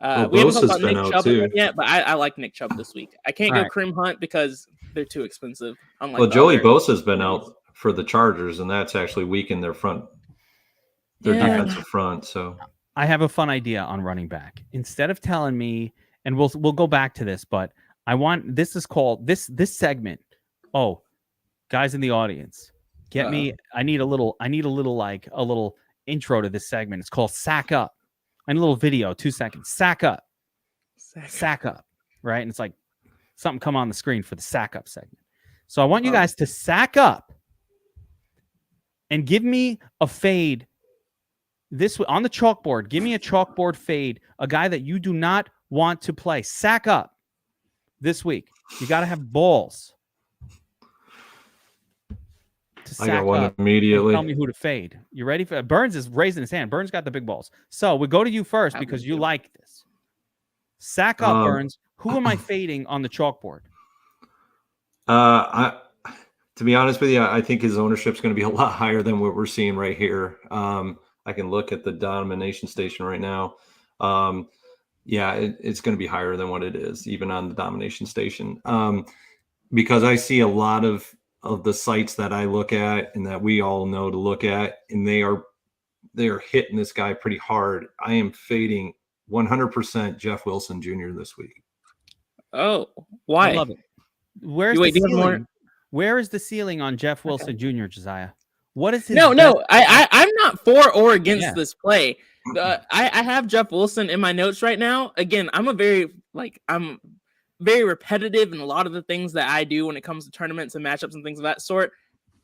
we haven't talked about Nick Chubb yet, but I like Nick Chubb this week. I can't go Kareem Hunt because they're too expensive. Joey Bosa's been out for the Chargers, and that's actually weakened their defensive front. So I have a fun idea on running back. Instead of telling me, and we'll go back to this, but this is called this segment. Oh, guys in the audience, get me. I need a little intro to this segment. It's called Sack Up. And a little video, 2 seconds. Sack up. Right? And it's like something come on the screen for the sack up segment. So I want you guys to sack up and give me a fade this on the chalkboard. Give me a chalkboard fade, a guy that you do not want to play. Sack up this week. You got to have balls. I got one immediately. Tell me who to fade. You ready for Burns is raising his hand. Burns got the big balls. So we go to you first because you like this. Sack up, Burns. Who am I fading on the chalkboard? To be honest with you, I think his ownership is going to be a lot higher than what we're seeing right here. I can look at the domination station right now. It's going to be higher than what it is, even on the domination station. Because I see a lot of the sites that I look at and that we all know to look at, and they are hitting this guy pretty hard. I am fading 100% Jeff Wilson Jr. this week. Oh, why? I love it. Where's the ceiling? Where is the ceiling on Jeff Wilson Jr., Josiah? What is his No, I'm not for or against this play. I have Jeff Wilson in my notes right now. Again, I'm very repetitive in a lot of the things that I do when it comes to tournaments and matchups and things of that sort.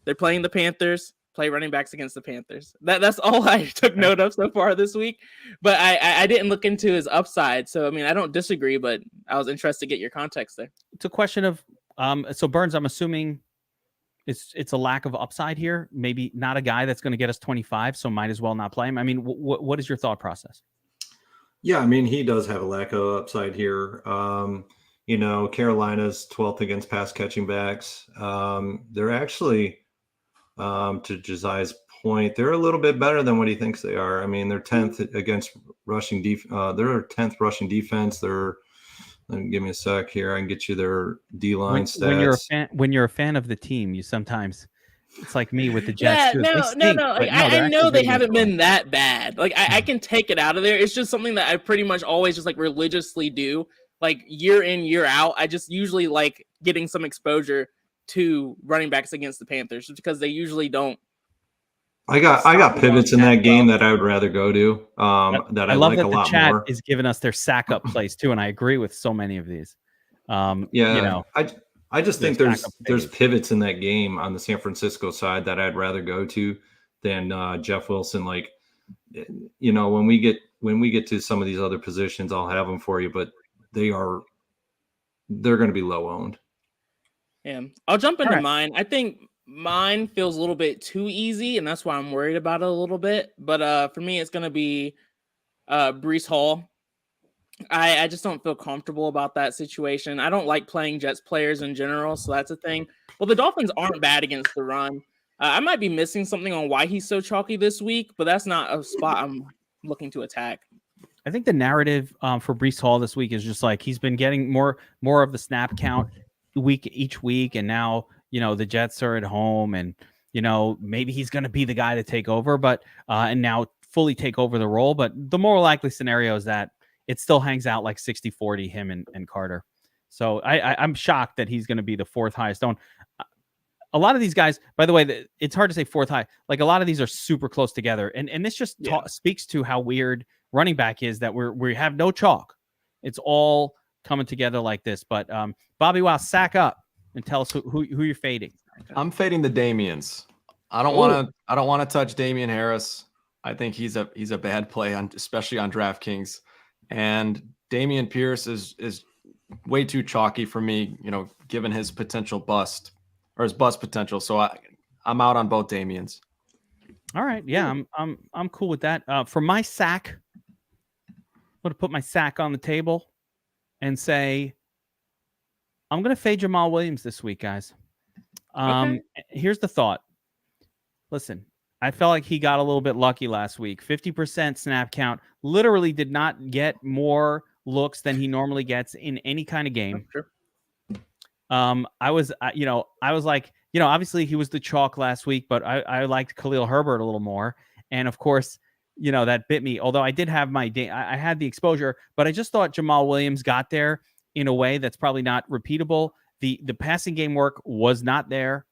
They're playing the Panthers, play running backs against the Panthers. That's all I took note of so far this week. But I didn't look into his upside. So, I mean, I don't disagree, but I was interested to get your context there. It's a question of, so Burns, I'm assuming it's a lack of upside here. Maybe not a guy that's going to get us 25, so might as well not play him. I mean, what is your thought process? Yeah, I mean, he does have a lack of upside here. Carolina's 12th against pass catching backs. They're actually, to Josiah's point, they're a little bit better than what he thinks they are. I mean, they're 10th against rushing they're 10th rushing defense. Give me a sec here. I can get you their D-line stats. When you're a fan of the team, you sometimes, it's like me with the Jets. I know they haven't been that bad. Like I can take it out of there. It's just something that I pretty much always just like religiously do. Like year in, year out, I just usually like getting some exposure to running backs against the Panthers just because they usually don't. I got pivots in that game that I would rather go to. That I love like that a lot more. The chat is giving us their sack up plays too, and I agree with so many of these. I just think there's pivots in that game on the San Francisco side that I'd rather go to than Jeff Wilson. Like, when we get to some of these other positions, I'll have them for you, but they're going to be low owned. Yeah, I'll jump into mine. I think mine feels a little bit too easy, and that's why I'm worried about it a little bit. But for me, it's going to be Breece Hall. I just don't feel comfortable about that situation. I don't like playing Jets players in general, so that's a thing. Well, the Dolphins aren't bad against the run. I might be missing something on why he's so chalky this week, but that's not a spot I'm looking to attack. I think the narrative for Breece Hall this week is just like he's been getting more of the snap count each week, and now the Jets are at home, and maybe he's going to be the guy to take over, but and now fully take over the role. But the more likely scenario is that it still hangs out like 60-40 him and Carter. So I'm shocked that he's going to be the fourth highest owned. A lot of these guys, by the way, it's hard to say fourth high. Like a lot of these are super close together, and this just speaks to how weird running back is that we have no chalk. It's all coming together like this. But BobbyWow, sack up and tell us who you're fading. I'm fading the Damians. I don't want to touch Damian Harris. I think he's a bad play especially on DraftKings. And Dameon Pierce is way too chalky for me, given his potential bust or his bust potential. So I'm out on both Damians. All right, yeah, I'm cool with that. For my sack, I'm going to put my sack on the table and say I'm going to fade Jamal Williams this week, guys. Here's the thought. Listen, I felt like he got a little bit lucky last week. 50% snap count, literally did not get more looks than he normally gets in any kind of game. Sure. I was like, obviously he was the chalk last week, but I liked Khalil Herbert a little more. And of course, that bit me, although I did have I had the exposure, but I just thought Jamal Williams got there in a way that's probably not repeatable. The passing game work was not there.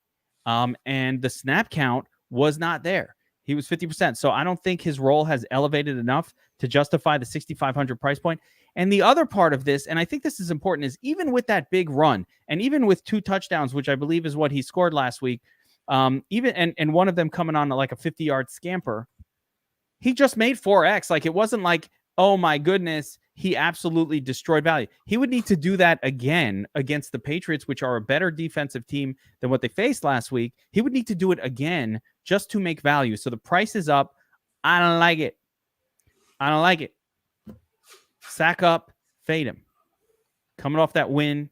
And the snap count was not there. He was 50%. So I don't think his role has elevated enough to justify the 6,500 price point. And the other part of this, and I think this is important, is even with that big run and even with 2 touchdowns, which I believe is what he scored last week, and one of them coming on like a 50-yard scamper, he just made 4X. Like it wasn't like, oh my goodness, he absolutely destroyed value. He would need to do that again against the Patriots, which are a better defensive team than what they faced last week. He would need to do it again just to make value. So the price is up. I don't like it. Sack up, fade him. coming off that win.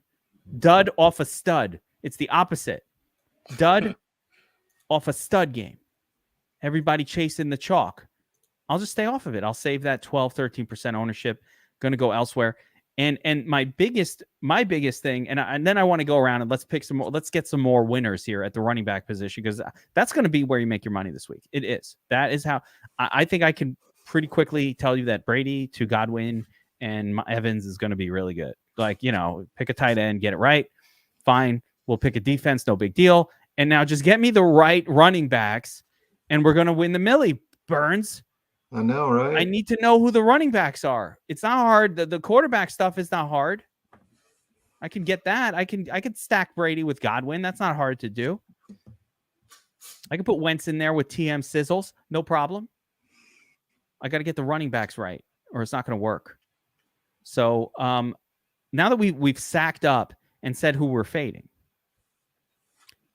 Dud off a stud. It's the opposite. Dud off a stud game. Everybody chasing the chalk. I'll just stay off of it. I'll save that 12, 13% ownership. Going to go elsewhere. And my biggest thing, and then I want to go around and let's pick some more. Let's get some more winners here at the running back position, because that's going to be where you make your money this week. It is. That is how I think I can pretty quickly tell you that Brady to Godwin and Evans is going to be really good. Like, pick a tight end, get it right. Fine. We'll pick a defense. No big deal. And now just get me the right running backs and we're going to win the millie, Burns. I know, right? I need to know who the running backs are. It's not hard. The quarterback stuff is not hard. I can get that. I could stack Brady with Godwin. That's not hard to do. I can put Wentz in there with TM Sizzles. No problem. I got to get the running backs right or it's not going to work. So now that we've sacked up and said who we're fading,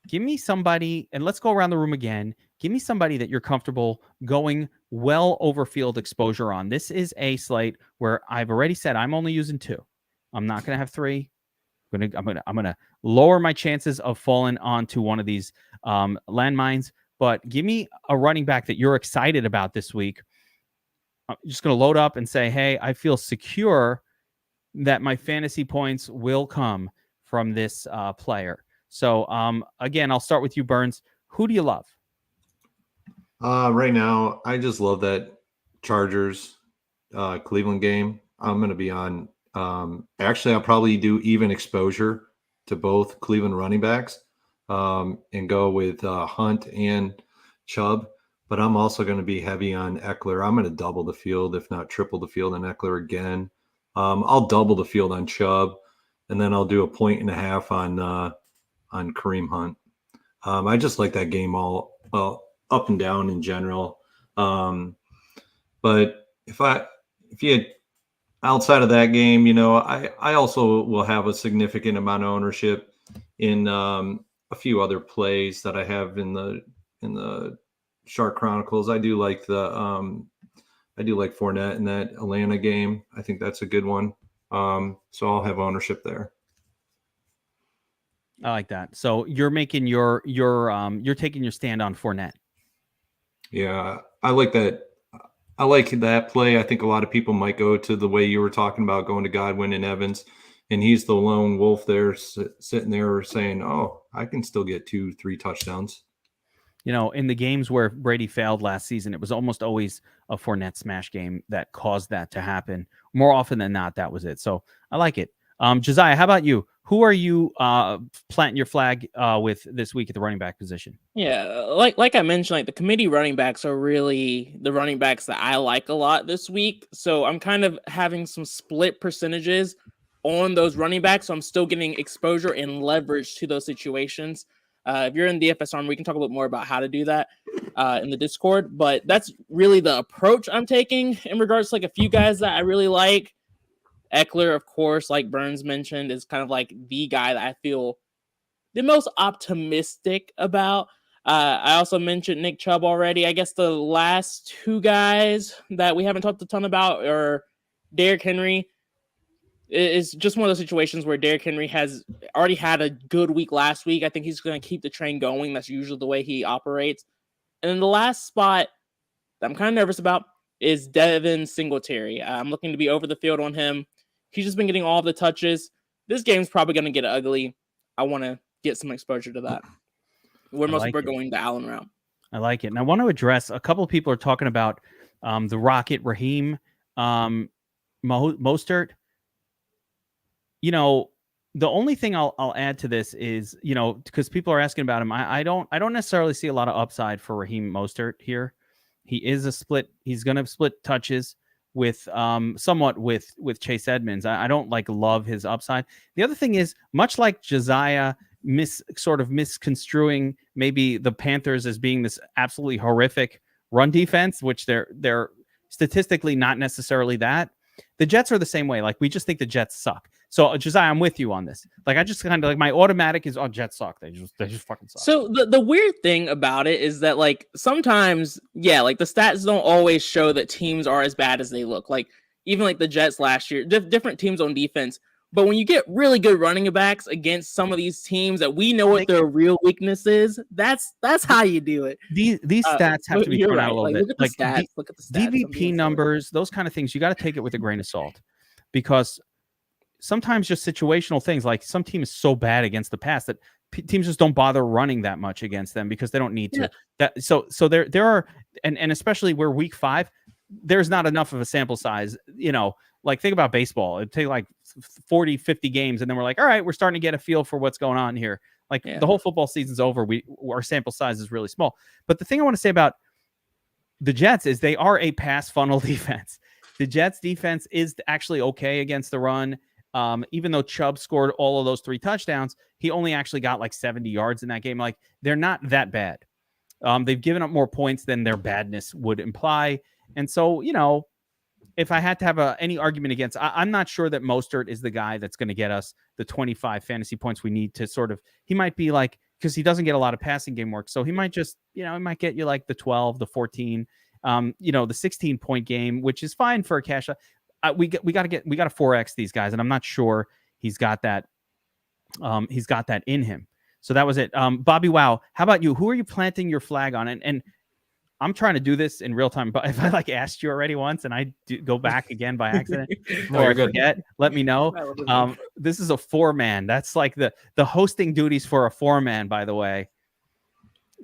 give me somebody, and let's go around the room again. Give me somebody that you're comfortable going well over field exposure on. This is a slate where I've already said I'm only using 2. I'm not going to have 3. I'm gonna lower my chances of falling onto one of these landmines. But give me a running back that you're excited about this week. I'm just going to load up and say, hey, I feel secure that my fantasy points will come from this player. So, again, I'll start with you, Burns. Who do you love? Right now, I just love that Chargers Cleveland game. I'm going to be on. Actually, I'll probably do even exposure to both Cleveland running backs and go with Hunt and Chubb. But I'm also going to be heavy on Eckler. I'm going to double the field, if not triple the field on Eckler again. I'll double the field on Chubb, and then I'll do 1.5 on Kareem Hunt. I just like that game all up and down in general. But if you had outside of that game, I also will have a significant amount of ownership in a few other plays that I have in the Shark Chronicles. I do like Fournette in that Atlanta game. I think that's a good one. So I'll have ownership there. I like that. So you're making you're taking your stand on Fournette. Yeah, I like that. I like that play. I think a lot of people might go to the way you were talking about going to Godwin and Evans, and he's the lone wolf there sitting there saying, "Oh, I can still get 2-3 touchdowns." In the games where Brady failed last season, it was almost always a Fournette smash game that caused that to happen. More often than not, that was it. So I like it. Josiah, how about you? Who are you planting your flag with this week at the running back position? Yeah, like I mentioned, the committee running backs are really the running backs that I like a lot this week. So I'm kind of having some split percentages on those running backs. So I'm still getting exposure and leverage to those situations. If you're in DFS Army, we can talk a little more about how to do that in the Discord. But that's really the approach I'm taking in regards to a few guys that I really like. Eckler, of course, like Burns mentioned, is kind of the guy that I feel the most optimistic about. I also mentioned Nick Chubb already. I guess the last 2 guys that we haven't talked a ton about are Derrick Henry. It's just one of those situations where Derrick Henry has already had a good week last week. I think he's going to keep the train going. That's usually the way he operates. And then the last spot that I'm kind of nervous about is Devin Singletary. I'm looking to be over the field on him. He's just been getting all the touches. This game's probably going to get ugly. I want to get some exposure to that. Where most people are going the Allen route. I like it. And I want to address, a couple of people are talking about the Rocket Raheem Mostert. The only thing I'll add to this is, because people are asking about him, I don't necessarily see a lot of upside for Raheem Mostert here. He is a split. He's going to split touches with somewhat with Chase Edmonds. I don't love his upside. The other thing is, much like Josiah misconstruing maybe the Panthers as being this absolutely horrific run defense, which they're statistically not necessarily that. The Jets are the same way. We just think the Jets suck. So Josiah, I'm with you on this. I just kind of my automatic is, Jets suck. They just fucking suck. So the weird thing about it is that sometimes, the stats don't always show that teams are as bad as they look. Even the Jets last year, different teams on defense But when you get really good running backs against some of these teams that we know what their real weakness is, that's how you do it. These stats have to be thrown out a little bit. Look at the stats. Look at the stats. DVP numbers, those kind of things, you got to take it with a grain of salt, because sometimes just situational things, like some team is so bad against the pass that teams just don't bother running that much against them because they don't need to. So there are, and especially where week 5, there's not enough of a sample size, like think about baseball. It'd take like 40, 50 games. And then we're like, all right, we're starting to get a feel for what's going on here. Like the whole football season's over. Our sample size is really small. But the thing I want to say about the Jets is they are a pass funnel defense. The Jets defense is actually okay against the run. Even though Chubb scored all of those 3 touchdowns, he only actually got like 70 yards in that game. Like they're not that bad. They've given up more points than their badness would imply. And so, if I had to have any argument against, I'm not sure that Mostert is the guy that's going to get us the 25 fantasy points we need to sort of, he might be like, because he doesn't get a lot of passing game work. So he might just, he might get you like the 12, the 14, the 16-point game, which is fine for a cash. We got to 4X these guys. And I'm not sure he's got that in him. So that was it. BobbyWow, how about you? Who are you planting your flag on? And I'm trying to do this in real time, but if I asked you already once and I go back again by accident or I forget, let me know. This is a 4-man. That's like the hosting duties for a 4-man, by the way,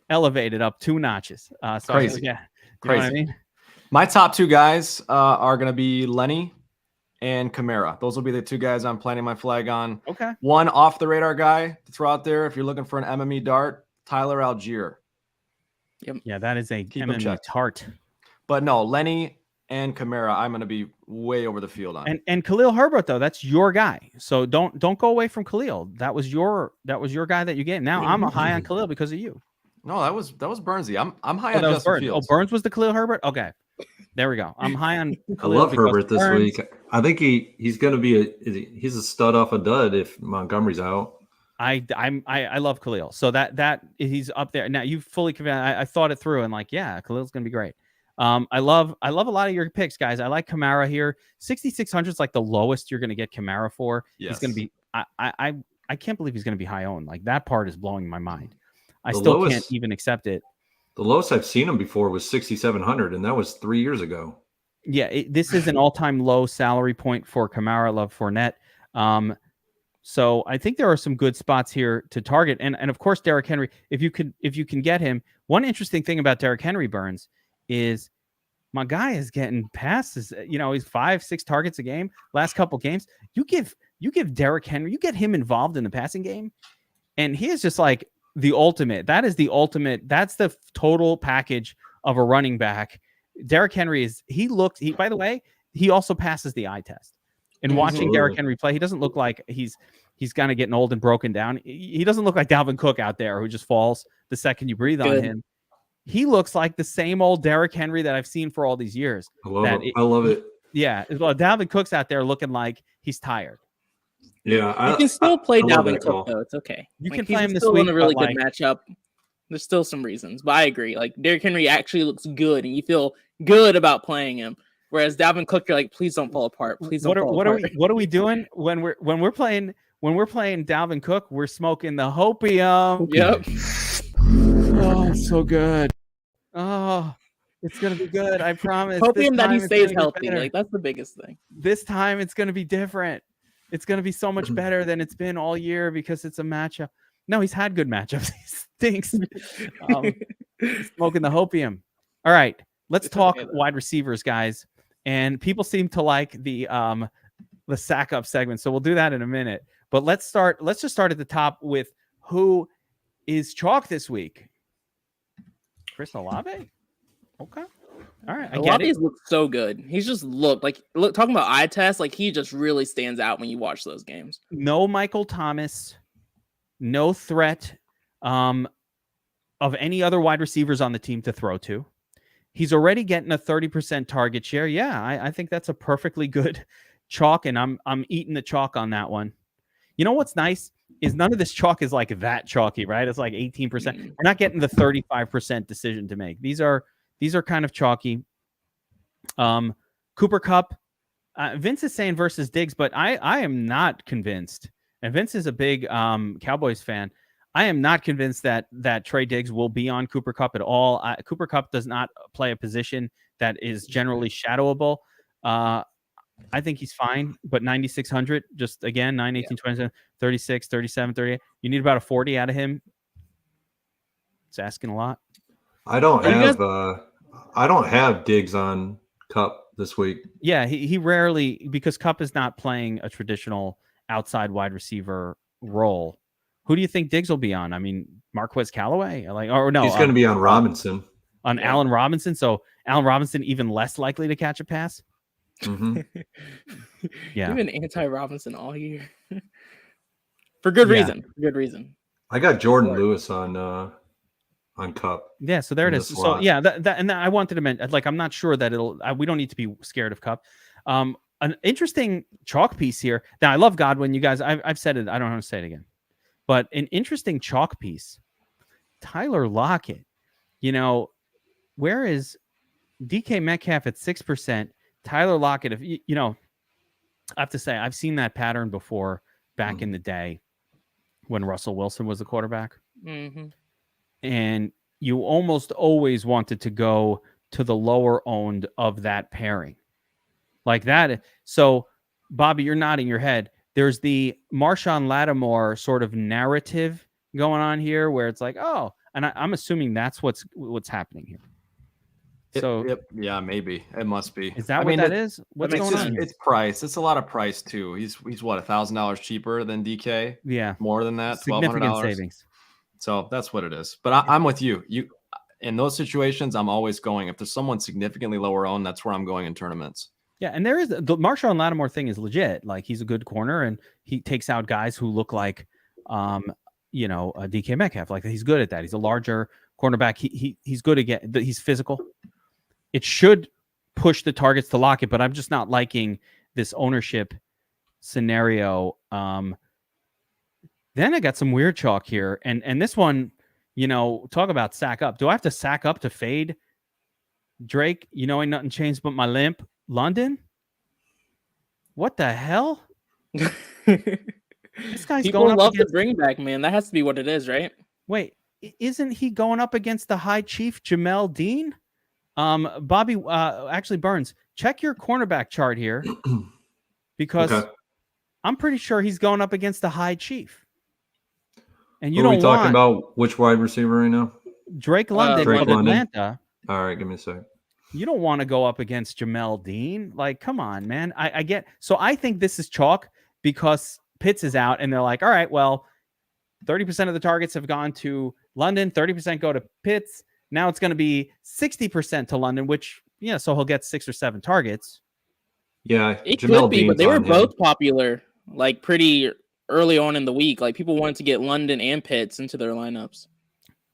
elevated up 2 notches. So crazy. Yeah, crazy. Know what I mean? My top 2 guys are going to be Lenny and Kamara. Those will be the 2 guys I'm planting my flag on. Okay. One off the radar guy to throw out there if you're looking for an MME dart, Tyler Algier. Yep. Yeah, that is a MME tart. But no, Lenny and Kamara, I'm going to be way over the field on. And Khalil Herbert, though, that's your guy. So don't go away from Khalil. That was your guy that you gave. Now I'm high on Khalil because of you. No, that was Burnsy. I'm high on Justin Burns. Fields. Oh, Burns was the Khalil Herbert. Okay, there we go. I'm high on. I love Herbert this week. I think he's going to be he's a stud off a dud if Montgomery's out. I love Khalil. So that he's up there. Now you fully convinced. I thought it through and Khalil's going to be great. I love a lot of your picks, guys. I like Kamara here. 6,600 is like the lowest you're going to get Kamara for. Yes. He's going to be. I can't believe he's going to be high owned. Like that part is blowing my mind. I still can't even accept it. The lowest I've seen him before was 6,700, and that was 3 years ago. Yeah, this is an all-time low salary point for Kamara. Love Fournette. So I think there are some good spots here to target, and of course Derrick Henry. If you can get him, one interesting thing about Derrick Henry, Burns, is my guy is getting passes. He's 5-6 targets a game. Last couple games, you give Derrick Henry, you get him involved in the passing game, and he is just like the ultimate. That is the ultimate. That's the total package of a running back. Derrick Henry is. By the way, he also passes the eye test. And watching Derrick Henry play, he doesn't look like he's kind of getting old and broken down. He doesn't look like Dalvin Cook out there who just falls the second you breathe on him. He looks like the same old Derrick Henry that I've seen for all these years. I love it. Yeah. Well, Dalvin Cook's out there looking like he's tired. Yeah. You can still play Dalvin Cook, though. It's okay. You can play him this week. Still in a really good matchup. There's still some reasons, but I agree. Like Derrick Henry actually looks good, and you feel good about playing him. Whereas Dalvin Cook, you're like, please don't fall apart. Please don't fall apart. What are we doing when we're playing Dalvin Cook? We're smoking the hopium. Yep. Oh, so good. Oh, it's gonna be good. I promise. Hopium that he stays healthy. Like that's the biggest thing. This time it's gonna be different. It's gonna be so much better than it's been all year because it's a matchup. No, he's had good matchups. He stinks. Smoking the hopium. All right, let's talk wide receivers, guys. And people seem to like the sack up segment, so we'll do that in a minute. But let's just start at the top with who is chalk this week. Chris Olave. Okay. All right. Olave's looked so good. He's just talking about eye test, like he just really stands out when you watch those games. No Michael Thomas, no threat of any other wide receivers on the team to throw to. He's already getting a 30% target share. Yeah, I think that's a perfectly good chalk, and I'm eating the chalk on that one. You know what's nice is none of this chalk is like that chalky, right? It's like 18%. We're not getting the 35% decision to make. These are kind of chalky. Cooper Kupp, Vince is saying versus Diggs, but I am not convinced. And Vince is a big Cowboys fan. I am not convinced that Trey Diggs will be on Cooper Kupp at all. Cooper Kupp does not play a position that is generally shadowable. I think he's fine, but 9,600, just again, 9, 18, 27, 36, 37, 38. You need about a 40 out of him. It's asking a lot. I don't have Diggs on Kupp this week. Yeah, he rarely, because Kupp is not playing a traditional outside wide receiver role. Who do you think Diggs will be on? I mean, Marquez Callaway? He's going to be on Robinson. On Allen Robinson? So Allen Robinson even less likely to catch a pass? Mm-hmm. Yeah. You've been anti-Robinson all year. For good reason. For good reason. I got Jordan Lewis on Kupp. Yeah, so there it is. So yeah, that I wanted to mention, like, I'm not sure that we don't need to be scared of Kupp. An interesting chalk piece here. Now, I love Godwin. You guys, I've said it. I don't know how to say it again. But an interesting chalk piece. Tyler Lockett. Where is DK Metcalf at 6%? Tyler Lockett, if I have to say, I've seen that pattern before back in the day when Russell Wilson was the quarterback. Mm-hmm. And you almost always wanted to go to the lower owned of that pairing. Like that. So, Bobby, you're nodding your head. There's the Marshawn Lattimore sort of narrative going on here where it's like, oh, and I'm assuming that's what's happening here. So yeah, maybe it must be. Is that that is? What's going on? It's price. It's a lot of price too. He's what, $1,000 cheaper than DK? Yeah, more than that. Significant savings. So that's what it is. But I'm with you. In those situations, I'm always going. If there's someone significantly lower owned, that's where I'm going in tournaments. Yeah, and there is the Marshawn Lattimore thing is legit. Like, he's a good corner, and he takes out guys who look like, a DK Metcalf. Like, he's good at that. He's a larger cornerback. He's good again. He's physical. It should push the targets to Lockett, but I'm just not liking this ownership scenario. Then I got some weird chalk here, and this one, talk about sack up. Do I have to sack up to fade Drake? Ain't nothing changed but my limp. London? What the hell? This guy's People going up love against... the bring back, man. That has to be what it is, right? Wait, isn't he going up against the high chief Jamel Dean? Bobby, actually, Burns, check your cornerback chart here, because I'm pretty sure he's going up against the high chief. And you Are we talking about which wide receiver right now? Drake London of Atlanta. All right, give me a second. You don't want to go up against Jamel Dean. Like, come on, man. I get. So I think this is chalk because Pitts is out, and they're like, all right, well, 30% of the targets have gone to London, 30% go to Pitts. Now it's going to be 60% to London, which, so he'll get 6 or 7 targets. Yeah, it could be, but they were both popular, like, pretty early on in the week. Like, people wanted to get London and Pitts into their lineups.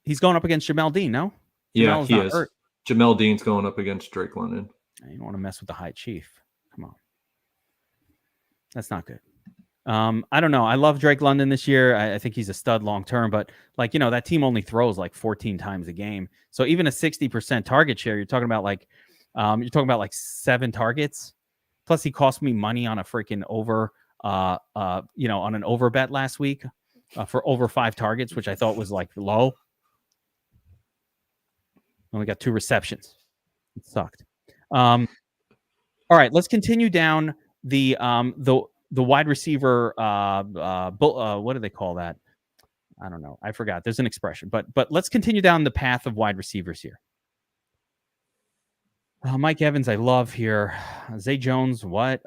He's going up against Jamel Dean, no? Yeah, he is. Hurt. Jamel Dean's going up against Drake London. You don't want to mess with the high chief. Come on. That's not good. I don't know. I love Drake London this year. I think he's a stud long term, but that team only throws like 14 times a game. So even a 60% target share, you're talking about like 7 targets. Plus he cost me money on a freaking over, on an over bet last week for over 5 targets, which I thought was like low. Only got 2 receptions. It sucked. All right, let's continue down the wide receiver. What do they call that? I don't know. I forgot. There's an expression, but let's continue down the path of wide receivers here. Mike Evans, I love here. Zay Jones, what?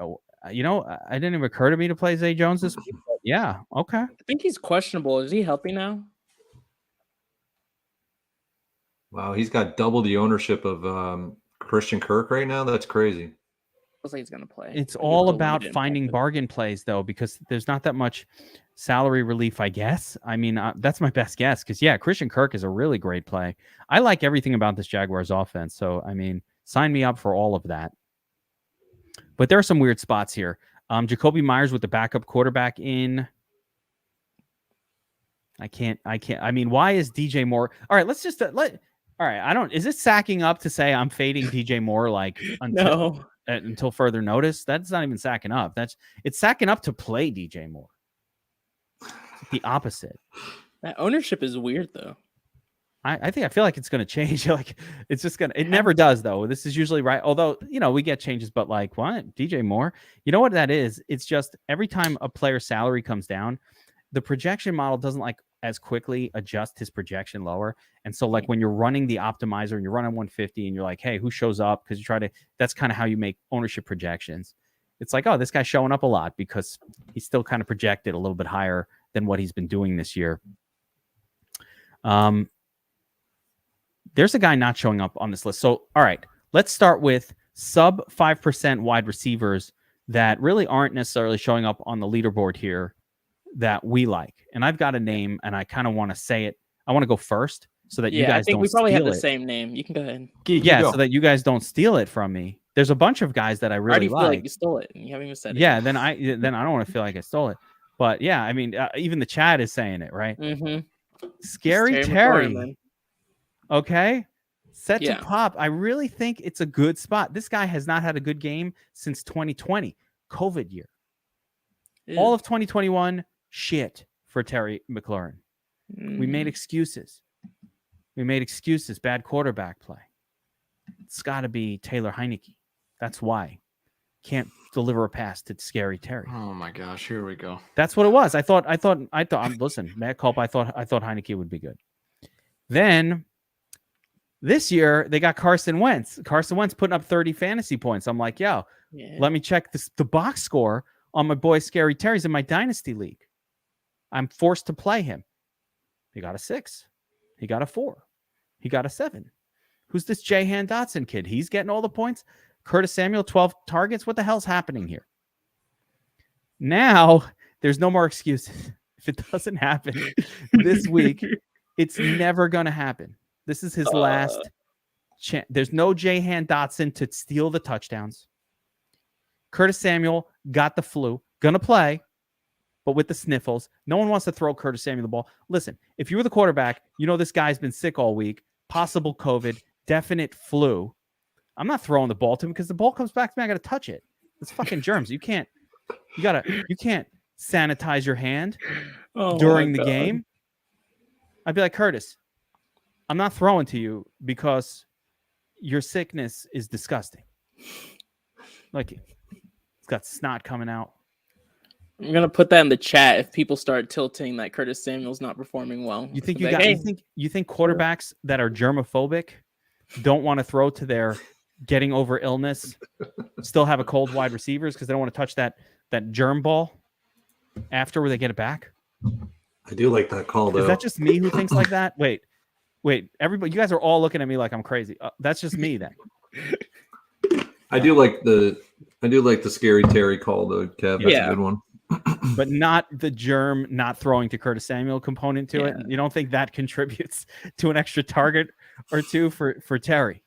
I didn't even occur to me to play Zay Jones this week. But yeah, okay. I think he's questionable. Is he healthy now? Wow, he's got double the ownership of Christian Kirk right now. That's crazy. Looks like he's going to play. It's all about finding bargain plays, though, because there's not that much salary relief, I guess. I mean, that's my best guess because, Christian Kirk is a really great play. I like everything about this Jaguars offense. So, I mean, sign me up for all of that. But there are some weird spots here. Jacoby Myers with the backup quarterback in. I can't. I mean, why is DJ Moore? All right, let's just All right, is this sacking up to say I'm fading DJ Moore like until... until further notice. That's not even sacking up. It's sacking up to play DJ Moore. It's the opposite. That ownership is weird though. I feel like it's going to change. Like it's just going to, it never does though. This is usually right. Although, we get changes, but like what? DJ Moore, you know what that is? It's just every time a player's salary comes down, the projection model doesn't like as quickly adjust his projection lower. And so like when you're running the optimizer and you're running 150 and you're like, hey, who shows up? Because you try to, that's kind of how you make ownership projections. It's like, oh, this guy's showing up a lot because he's still kind of projected a little bit higher than what he's been doing this year. There's a guy not showing up on this list. So, all right, let's start with sub 5% wide receivers that really aren't necessarily showing up on the leaderboard here that we like. And I've got a name and I kind of want to say it. I want to go first so that you guys don't steal it. I think we probably have the same name. You can go ahead. Geek, so that you guys don't steal it from me. There's a bunch of guys that I really feel like you stole it and you haven't even said it. Yeah, then I don't want to feel like I stole it. But yeah, I mean, even the chat is saying it, right? Mm-hmm. Scary Terry. Okay. Set to pop. I really think it's a good spot. This guy has not had a good game since 2020, COVID year. Ew. All of 2021, shit for Terry McLaurin. We made excuses. Bad quarterback play. It's got to be Taylor Heineke. That's why. Can't deliver a pass to Scary Terry. Oh my gosh, here we go. That's what it was. I thought. Listen, Matt Culp. I thought Heineke would be good. Then this year they got Carson Wentz. Carson Wentz putting up 30 fantasy points. I'm like, let me check the box score on my boy Scary Terry's in my dynasty league. I'm forced to play him. He got a 6. He got a 4. He got a 7. Who's this Jahan Dotson kid? He's getting all the points. Curtis Samuel, 12 targets. What the hell's happening here? Now, there's no more excuses. If it doesn't happen this week, it's never going to happen. This is his last chance. There's no Jahan Dotson to steal the touchdowns. Curtis Samuel got the flu. Going to play, but with the sniffles. No one wants to throw Curtis Samuel the ball. Listen, if you were the quarterback, this guy's been sick all week. Possible COVID, definite flu. I'm not throwing the ball to him because the ball comes back to me. I got to touch it. It's fucking germs. You can't sanitize your hand during the game. I'd be like, Curtis, I'm not throwing to you because your sickness is disgusting. Like, it's got snot coming out. I'm gonna put that in the chat if people start tilting that Curtis Samuel's not performing well. You think you think quarterbacks that are germophobic don't want to throw to their getting over illness, still have a cold wide receivers because they don't want to touch that germ ball after where they get it back? I do like that call though. Is that just me who thinks like that? Wait, everybody, you guys are all looking at me like I'm crazy. That's just me then. I do like the Scary Terry call though, Kev. That's a good one. But not the germ not throwing to Curtis Samuel component to it. You don't think that contributes to an extra target or two for Terry?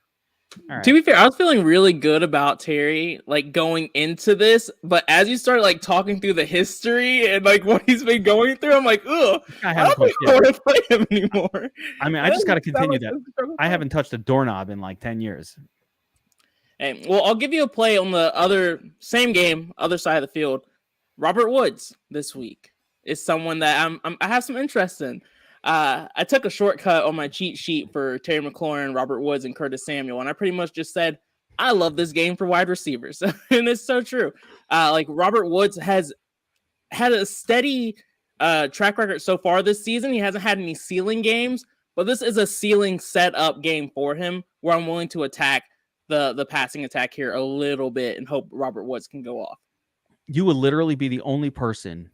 All right. To be fair, I was feeling really good about Terry like going into this, but as you start like talking through the history and like what he's been going through, I'm like, ugh, I don't think I want to play him anymore. I mean, I just got to continue that. I haven't touched a doorknob in like 10 years. Hey, well, I'll give you a play on the same game, other side of the field. Robert Woods this week is someone that I have some interest in. I took a shortcut on my cheat sheet for Terry McLaurin, Robert Woods, and Curtis Samuel, and I pretty much just said, I love this game for wide receivers. And it's so true. Like Robert Woods has had a steady track record so far this season. He hasn't had any ceiling games, but this is a ceiling set up game for him where I'm willing to attack the passing attack here a little bit and hope Robert Woods can go off. You will literally be the only person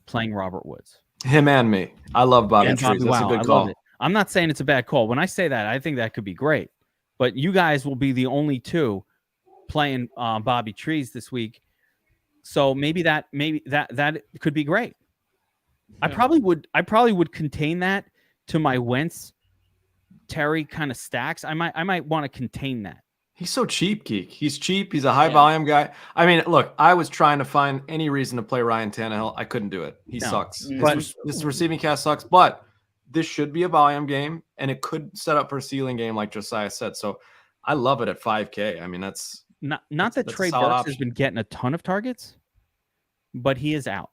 playing Robert Woods. Him and me. I love Bobby Trees. That's a good call. I'm not saying it's a bad call. When I say that, I think that could be great. But you guys will be the only two playing Bobby Trees this week. So maybe that could be great. Yeah. I probably would contain that to my Wentz Terry kind of stacks. I might want to contain that. He's so cheap, Geek. He's cheap. He's a high volume guy. I mean, look, I was trying to find any reason to play Ryan Tannehill. I couldn't do it. He sucks. This receiving cast sucks, but this should be a volume game, and it could set up for a ceiling game like Josiah said. So I love it at 5K. I mean, that's not that that's a Trey solid Burks has option. been getting a ton of targets, but he is out.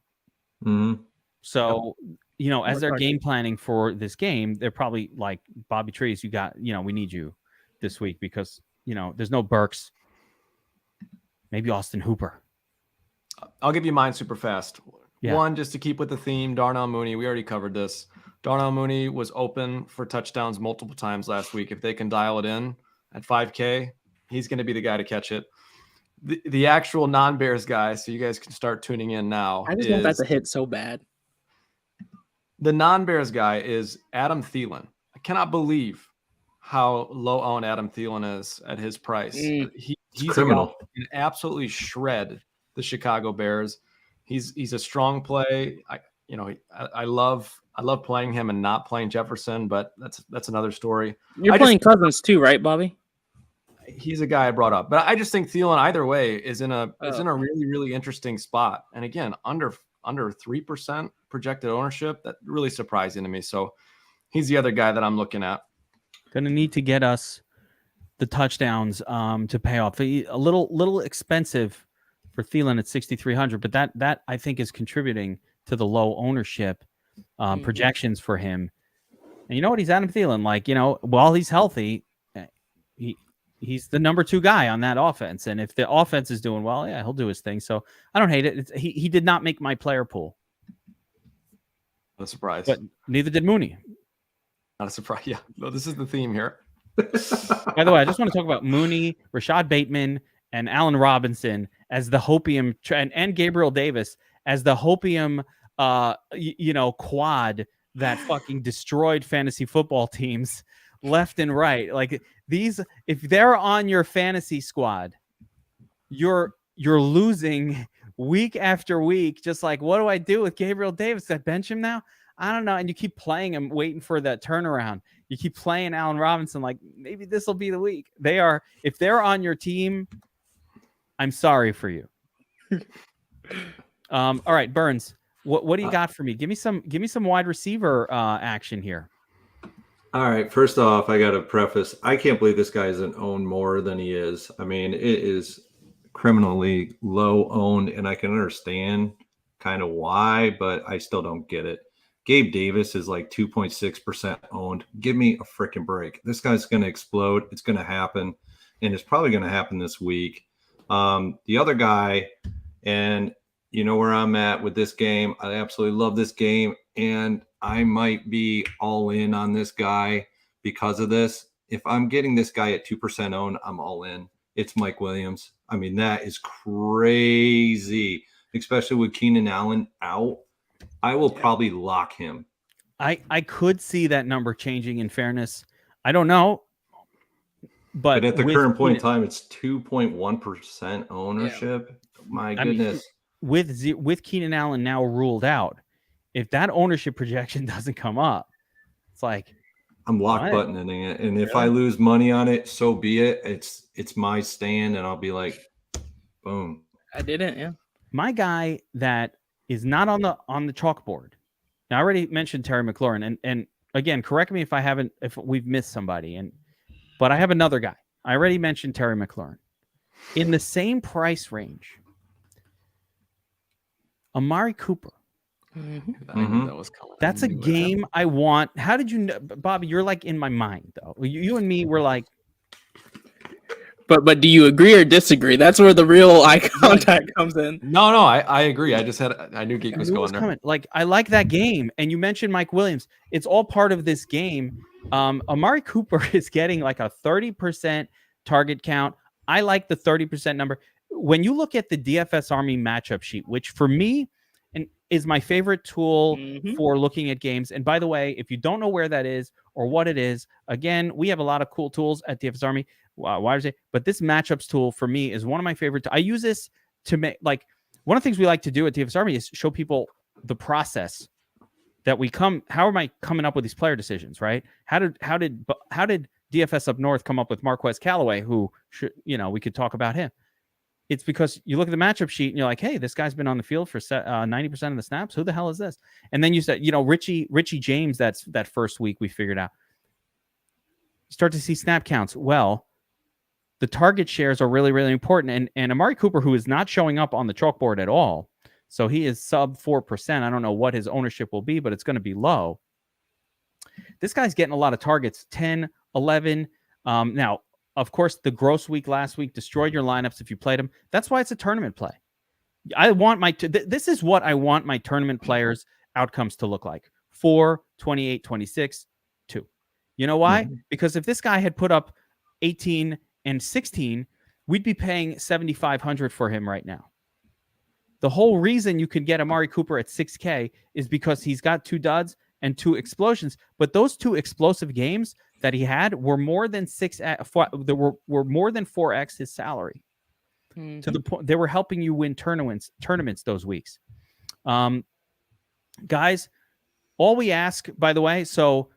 Mhm. So, as More they're targets. game planning for this game, they're probably like, Bobby Trees, we need you this week because, there's no Burks. Maybe Austin Hooper. I'll give you mine super fast. Yeah. One, just to keep with the theme, Darnell Mooney. We already covered this. Darnell Mooney was open for touchdowns multiple times last week. If they can dial it in at 5K, he's going to be the guy to catch it. The actual non-Bears guy, so you guys can start tuning in now. I just want that to hit so bad. The non-Bears guy is Adam Thielen. I cannot believe how low owned Adam Thielen is at his price. He's criminal. A guy who can absolutely shred the Chicago Bears. He's a strong play. I love playing him and not playing Jefferson, but that's another story. You're playing Cousins too, right, Bobby? He's a guy I brought up, but I just think Thielen either way is in a really, really interesting spot. And again, under 3% projected ownership, that really surprising to me. So he's the other guy that I'm looking at. Going to need to get us the touchdowns to pay off. A little expensive for Thielen at 6,300, but that I think is contributing to the low ownership projections for him. And you know what? He's Adam Thielen. While he's healthy, he's the number 2 guy on that offense. And if the offense is doing well, yeah, he'll do his thing. So I don't hate it. He did not make my player pool. Not a surprise. But neither did Mooney. Not a surprise. Yeah. No, this is the theme here. By the way, I just want to talk about Mooney, Rashad Bateman, and Allen Robinson as the hopium, and Gabriel Davis as the hopium, quad that fucking destroyed fantasy football teams left and right. Like these, if they're on your fantasy squad, you're losing week after week. Just like, what do I do with Gabriel Davis? I bench him now? I don't know. And you keep playing him, waiting for that turnaround. You keep playing Allen Robinson, like maybe this will be the week. If they're on your team, I'm sorry for you. All right, Burns, what do you got for me? Give me some wide receiver action here. All right. First off, I got to preface, I can't believe this guy isn't owned more than he is. I mean, it is criminally low owned, and I can understand kind of why, but I still don't get it. Gabe Davis is like 2.6% owned. Give me a freaking break. This guy's going to explode. It's going to happen, and it's probably going to happen this week. The other guy, and you know where I'm at with this game. I absolutely love this game, and I might be all in on this guy because of this. If I'm getting this guy at 2% owned, I'm all in. It's Mike Williams. I mean, that is crazy, especially with Keenan Allen out. I will probably lock him. I could see that number changing, in fairness. I don't know. But at the current point in time, it's 2.1% ownership. Yeah. My goodness. With Keenan Allen now ruled out, if that ownership projection doesn't come up, it's like I'm lock buttoning it. And if I lose money on it, so be it. It's my stand, and I'll be like, boom. I didn't, yeah. My guy that is not on the chalkboard. Now, I already mentioned Terry McLaurin, and again, correct me if we've missed somebody, but I have another guy. I already mentioned Terry McLaurin. In the same price range, Amari Cooper. Mm-hmm. I knew that was coming. That's a game I want. How did you know, Bobby? You're like in my mind, though. You and me were like. But do you agree or disagree? That's where the real eye contact comes in. No, I agree. I knew Geek was going there. Like, I like that game. And you mentioned Mike Williams. It's all part of this game. Amari Cooper is getting like a 30% target count. I like the 30% number. When you look at the DFS Army matchup sheet, which for me is my favorite tool for looking at games. And by the way, if you don't know where that is or what it is, again, we have a lot of cool tools at DFS Army. But this matchups tool for me is one of my favorite. I use this to make, like, one of the things we like to do at DFS Army is show people the process that how am I coming up with these player decisions, right? How did DFS Up North come up with Marquez Callaway, who we could talk about him. It's because you look at the matchup sheet and you're like, hey, this guy's been on the field for 90% of the snaps. Who the hell is this? And then you said, Richie James, that first week we figured out. You start to see snap counts. Well, the target shares are really, really important. And Amari Cooper, who is not showing up on the chalkboard at all, so he is sub 4%. I don't know what his ownership will be, but it's going to be low. This guy's getting a lot of targets, 10, 11. Now, of course, the gross week last week destroyed your lineups if you played him. That's why it's a tournament play. I want this is what I want my tournament players' outcomes to look like. 4, 28, 26, 2. You know why? Mm-hmm. Because if this guy had put up 18 and 16, we'd be paying $7,500 for him right now. The whole reason you could get Amari Cooper at 6K is because he's got 2 duds and 2 explosions. But those 2 explosive games that he had were more than were more than 4x his salary. Mm-hmm. To the point they were helping you win tournaments those weeks. Guys, all we ask, by the way, so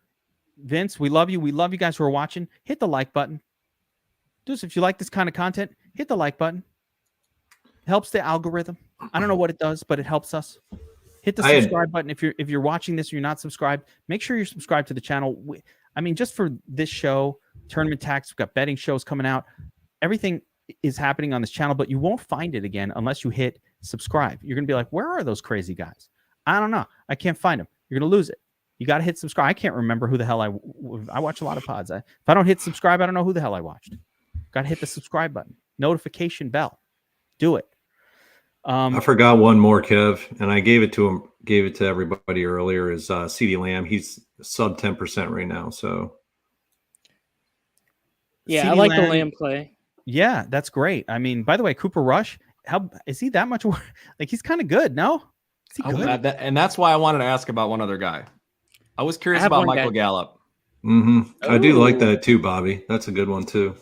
Vince, we love you. We love you guys who are watching. Hit the like button. Just if you like this kind of content, hit the like button. Helps the algorithm. I don't know what it does, but it helps us. Hit the subscribe button if you're watching this and you're not subscribed. Make sure you're subscribed to the channel. I mean, just for this show, Tournament Tax, we've got betting shows coming out. Everything is happening on this channel, but you won't find it again unless you hit subscribe. You're gonna be like, where are those crazy guys? I don't know. I can't find them. You're gonna lose it. You got to hit subscribe. I can't remember who the hell I watch a lot of pods. If I don't hit subscribe, I don't know who the hell I watched. Got to hit the subscribe button, notification bell. Do it. I forgot one more, Kev, and I gave it to everybody earlier. Is CeeDee Lamb? He's sub 10% right now. So yeah, I like the Lamb play. Yeah, that's great. I mean, by the way, Cooper Rush, how is he that much? Like he's kind of good, no? Is he good? And that's why I wanted to ask about one other guy. I was curious about Michael Gallup. Mm-hmm. I do like that too, Bobby. That's a good one too.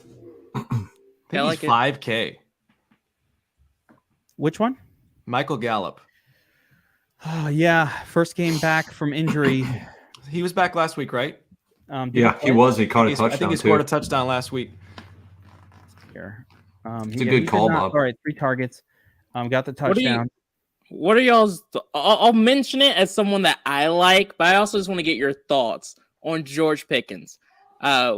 I like he's 5K. Which one? Michael Gallup. Oh yeah, first game back from injury. He was back last week, right? Yeah, he was. He caught a touchdown. I think he scored a touchdown last week. Here, it's a good call, Bob. All right, 3 targets. Got the touchdown. What are y'all's? I'll mention it as someone that I like, but I also just want to get your thoughts on George Pickens.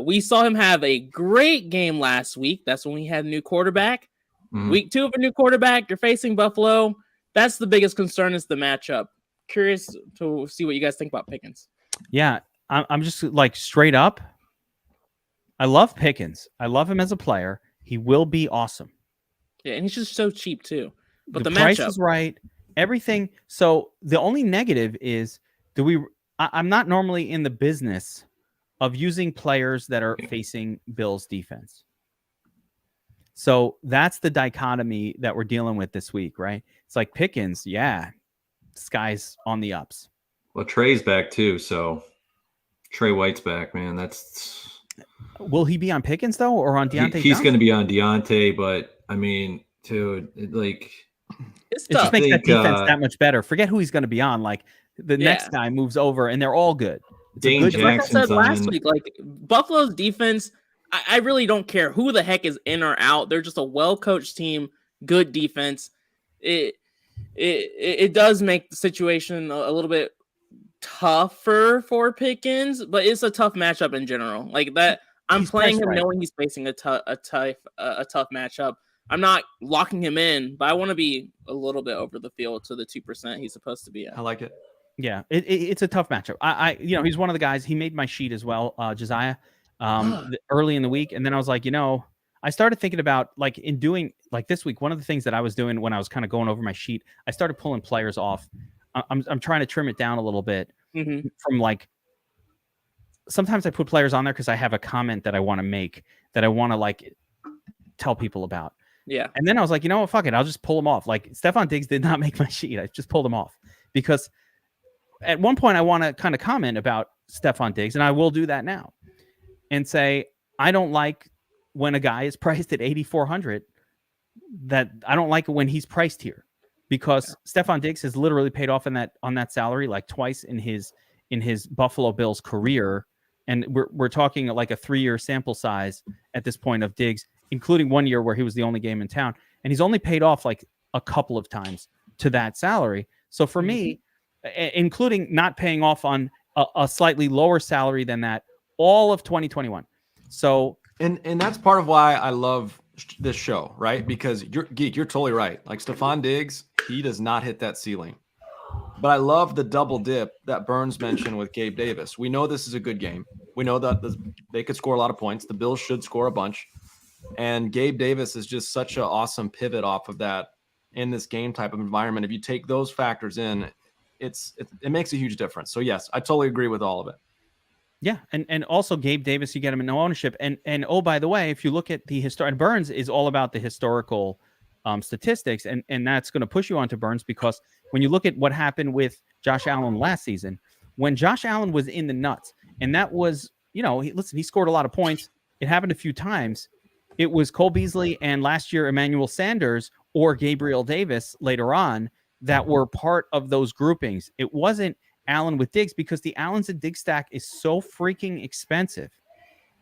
We saw him have a great game last week. That's when we had a new quarterback. Mm-hmm. Week 2 of a new quarterback. You're facing Buffalo. That's the biggest concern is the matchup. Curious to see what you guys think about Pickens. Yeah, I'm just like straight up. I love Pickens. I love him as a player. He will be awesome. Yeah, and he's just so cheap too. But the price matchup is right. Everything. So the only negative is I'm not normally in the business of using players that are facing Bills defense. So that's the dichotomy that we're dealing with this week, right? It's like Pickens, yeah, sky's on the ups. Well, Trey's back too, so Trey White's back, man. Will he be on Pickens though, or on Deontay? He's going to be on Deontay, but I mean, dude, it just makes that defense that much better. Forget who he's going to be on. Like the next guy moves over, and they're all good. Like I said last week, like Buffalo's defense, I really don't care who the heck is in or out. They're just a well-coached team, good defense. It does make the situation a little bit tougher for Pickens, but it's a tough matchup in general. Like that, I'm playing him knowing he's facing a tough matchup. I'm not locking him in, but I want to be a little bit over the field to the 2% he's supposed to be at. I like it. Yeah, it's a tough matchup. He's one of the guys. He made my sheet as well, Josiah, early in the week, and then I was like, I started thinking about like in doing like this week. One of the things that I was doing when I was kind of going over my sheet, I started pulling players off. I'm trying to trim it down a little bit from like. Sometimes I put players on there because I have a comment that I want to make that I want to like tell people about. Yeah, and then I was like, fuck it, I'll just pull them off. Like Stephon Diggs did not make my sheet. I just pulled them off because. At one point, I want to kind of comment about Stephon Diggs, and I will do that now, and say I don't like when a guy is priced at 8,400. That I don't like it when he's priced here, because Stephon Diggs has literally paid off on that salary like twice in his Buffalo Bills career, and we're talking like a 3-year sample size at this point of Diggs, including 1 year where he was the only game in town, and he's only paid off like a couple of times to that salary. So for me. Including not paying off on a slightly lower salary than that all of 2021. So And that's part of why I love this show, right? Because you're totally right. Like Stephon Diggs, he does not hit that ceiling. But I love the double dip that Burns mentioned with Gabe Davis. We know this is a good game. We know that they could score a lot of points. The Bills should score a bunch. And Gabe Davis is just such an awesome pivot off of that in this game type of environment. If you take those factors in, it makes a huge difference. So yes, I totally agree with all of it. Yeah, and also Gabe Davis, you get him in no ownership, and oh, by the way, if you look at the historic, Burns is all about the historical statistics, and that's going to push you onto Burns, because when you look at what happened with Josh Allen last season, when Josh Allen was in the nuts, and that was, he scored a lot of points. It happened a few times. It was Cole Beasley and last year Emmanuel Sanders or Gabriel Davis later on that were part of those groupings. It wasn't Allen with Diggs, because the Allens and Diggs stack is so freaking expensive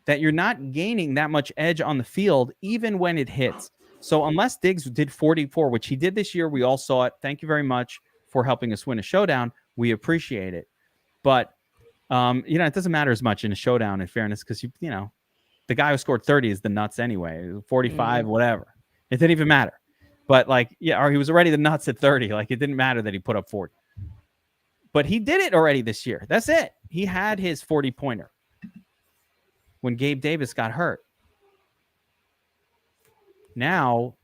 that you're not gaining that much edge on the field, even when it hits. So unless Diggs did 44, which he did this year, we all saw it. Thank you very much for helping us win a showdown. We appreciate it. But, it doesn't matter as much in a showdown, in fairness, because, the guy who scored 30 is the nuts anyway, 45, whatever. It didn't even matter. But or he was already the nuts at 30. It didn't matter that he put up 40. But he did it already this year. That's it. He had his 40-pointer when Gabe Davis got hurt. Now,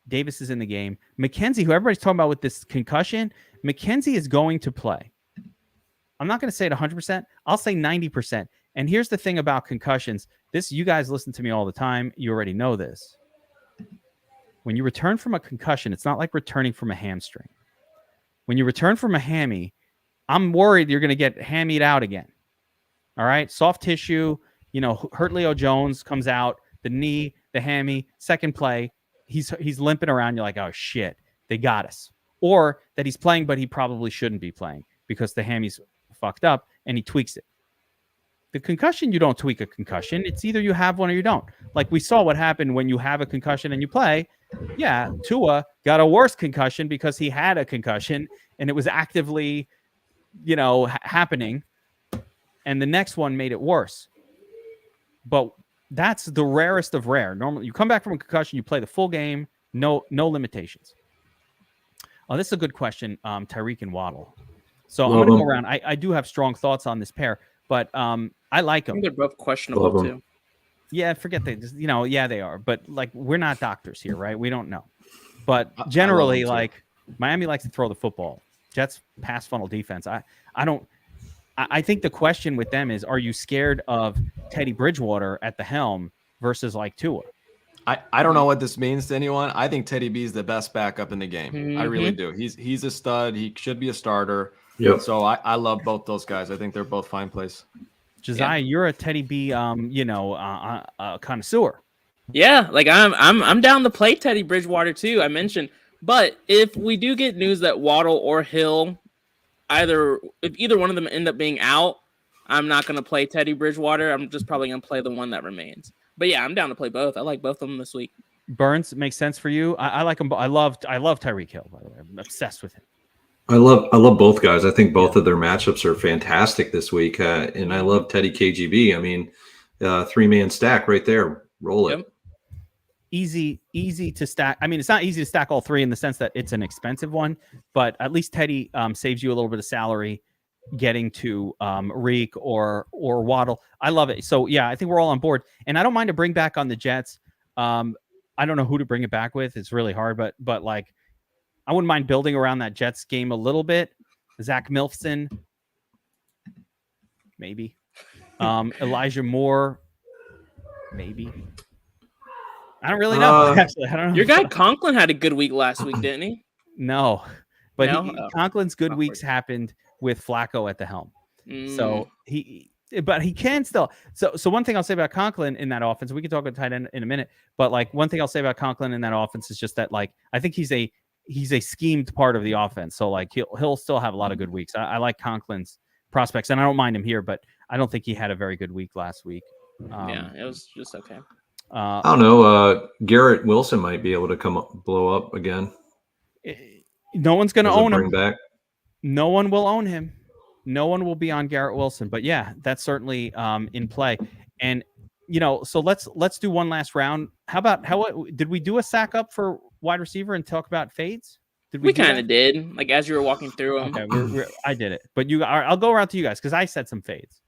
Davis is in the game. McKenzie, who everybody's talking about with this concussion, McKenzie is going to play. I'm not going to say it 100%. I'll say 90%. And here's the thing about concussions. You guys listen to me all the time. You already know this. When you return from a concussion, it's not like returning from a hamstring. When you return from a hammy, I'm worried you're going to get hammied out again. All right. Soft tissue, hurt Leo Jones comes out, the knee, the hammy, second play. He's limping around. You're like, oh shit, they got us. Or that he's playing, but he probably shouldn't be playing because the hammy's fucked up and he tweaks it. The concussion, you don't tweak a concussion. It's either you have one or you don't. Like we saw what happened when you have a concussion and you play. Yeah. Tua got a worse concussion because he had a concussion and it was actively happening, and the next one made it worse. But that's the rarest of rare. Normally, you come back from a concussion, you play the full game, no limitations. Oh, this is a good question, Tyreek and Waddle. So I'm going to go around. I do have strong thoughts on this pair, but I like them. I think they're both questionable too. Yeah, forget they. Yeah, they are. But we're not doctors here, right? We don't know. But generally, Miami likes to throw the football. Jets pass funnel defense. I think the question with them is, are you scared of Teddy Bridgewater at the helm versus Tua? I don't know what this means to anyone. I think Teddy B is the best backup in the game. Mm-hmm. I really do. He's a stud. He should be a starter. Yep. So I love both those guys. I think they're both fine plays. Josiah, you're a Teddy B connoisseur. Yeah, I'm down to play Teddy Bridgewater too. I mentioned. But if we do get news that Waddle or Hill, if either one of them end up being out, I'm not going to play Teddy Bridgewater. I'm just probably going to play the one that remains. But yeah, I'm down to play both. I like both of them this week. Burns makes sense for you. I like him. I love Tyreek Hill, by the way. I'm obsessed with him. I love both guys. I think both of their matchups are fantastic this week. And I love Teddy KGB. I mean, 3-man stack right there. Roll it. Yep. Easy to stack. I mean, it's not easy to stack all three in the sense that it's an expensive one, but at least Teddy saves you a little bit of salary getting to Reek or Waddle. I love it. So yeah, I think we're all on board, and I don't mind to bring back on the Jets. I don't know who to bring it back with. It's really hard, but I wouldn't mind building around that Jets game a little bit. Zach Milfson, maybe. Elijah Moore, maybe. I don't really know. Actually, I don't know. Your guy Conklin had a good week last week, didn't he? No, but Conklin's good weeks happened with Flacco at the helm. So he can still. So one thing I'll say about Conklin in that offense, we can talk about tight end in a minute, but one thing I'll say about Conklin in that offense is just that I think he's a schemed part of the offense. So he'll still have a lot of good weeks. I like Conklin's prospects, and I don't mind him here, but I don't think he had a very good week last week. Yeah, it was just okay. I don't know. Garrett Wilson might be able to blow up again. No one's going to own him. Back. No one will own him. No one will be on Garrett Wilson. But yeah, that's certainly in play. And so let's do one last round. How did we do a sack up for wide receiver and talk about fades? Did we kind of did, like as you were walking through them. Okay, I did it, but I'll go around to you guys because I said some fades.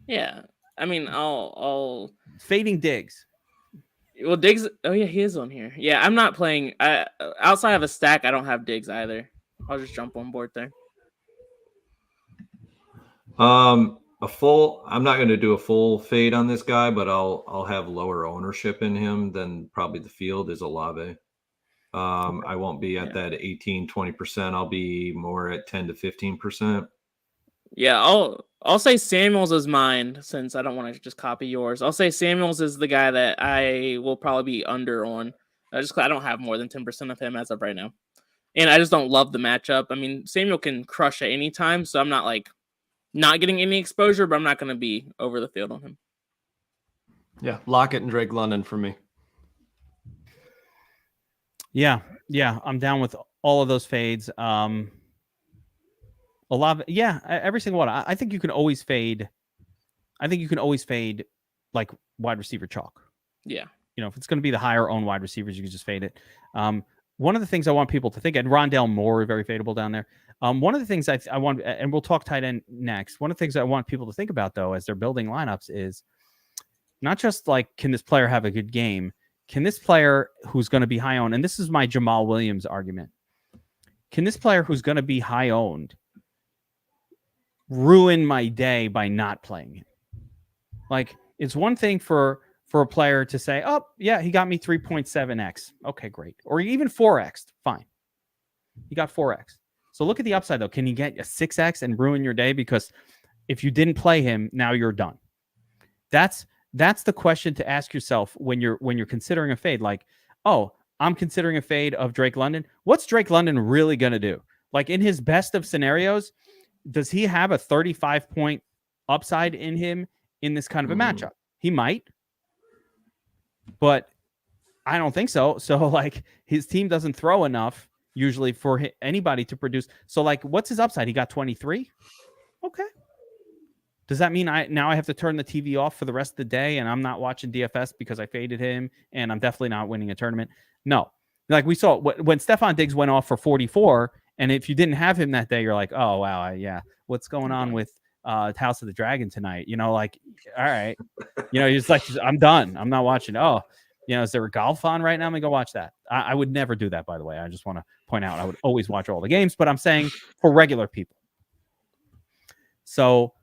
Yeah, I mean, I'll fading Diggs. Well, Diggs. Oh yeah, he is on here. Yeah, I'm not playing. Outside of a stack, I don't have Diggs either. I'll just jump on board there. I'm not going to do a full fade on this guy, but I'll have lower ownership in him than probably the field is Olave. I won't be at that 18-20%. I'll be more at 10 to 15%. Yeah, I'll say Samuels is mine since I don't want to just copy yours. I'll say Samuels is the guy that I will probably be under on. I don't have more than 10% of him as of right now. And I just don't love the matchup. I mean, Samuel can crush at any time, so I'm not like not getting any exposure, but I'm not going to be over the field on him. Yeah, Lockett and Drake London for me. Yeah, I'm down with all of those fades. Olave, every single one. I think you can always fade. I think you can always fade like wide receiver chalk. Yeah. If it's going to be the higher owned wide receivers, you can just fade it. One of the things I want people to think, and Rondale Moore, very fadeable down there. One of the things I want, and we'll talk tight end next. One of the things I want people to think about, though, as they're building lineups is not just like, can this player have a good game? Can this player who's going to be high owned, and this is my Jamal Williams argument, can this player who's going to be high owned ruin my day by not playing him? Like, it's one thing for a player to say, oh, yeah, he got me 3.7x. Okay, great. Or even 4x. Fine. He got 4x. So look at the upside, though. Can you get a 6x and ruin your day? Because if you didn't play him, now you're done. That's the question to ask yourself when you're considering a fade. Like, oh, I'm considering a fade of Drake London. What's Drake London really going to do? Like, in his best of scenarios, does he have a 35-point upside in him in this kind of a matchup? He might, but I don't think so. So, like, his team doesn't throw enough usually for anybody to produce. So, like, what's his upside? He got 23. Okay. Does that mean I have to turn the TV off for the rest of the day and I'm not watching DFS because I faded him and I'm definitely not winning a tournament? No. Like, we saw when Stephon Diggs went off for 44, and if you didn't have him that day, you're like, oh, wow, yeah, what's going on with House of the Dragon tonight? Like, all right. You're just like, I'm done. I'm not watching. Oh, is there a golf on right now? I'm going to go watch that. I would never do that, by the way. I just want to point out I would always watch all the games, but I'm saying for regular people. So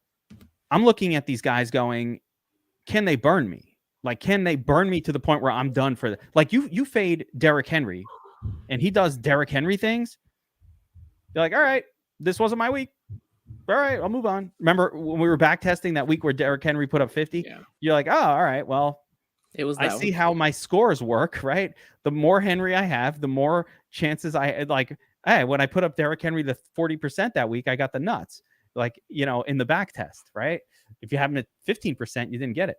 I'm looking at these guys going, can they burn me? Like, can they burn me to the point where I'm done for the, like, you fade Derrick Henry and he does Derrick Henry things. You're like, all right, this wasn't my week. All right, I'll move on. Remember when we were back testing that week where Derrick Henry put up 50? Yeah. You're like, oh, all right, well, it was. I see how my scores work, right? The more Henry I have, the more chances I like. Hey, when I put up Derrick Henry the 40% that week, I got the nuts. Like, in the back test, right? If you have him at 15%, you didn't get it.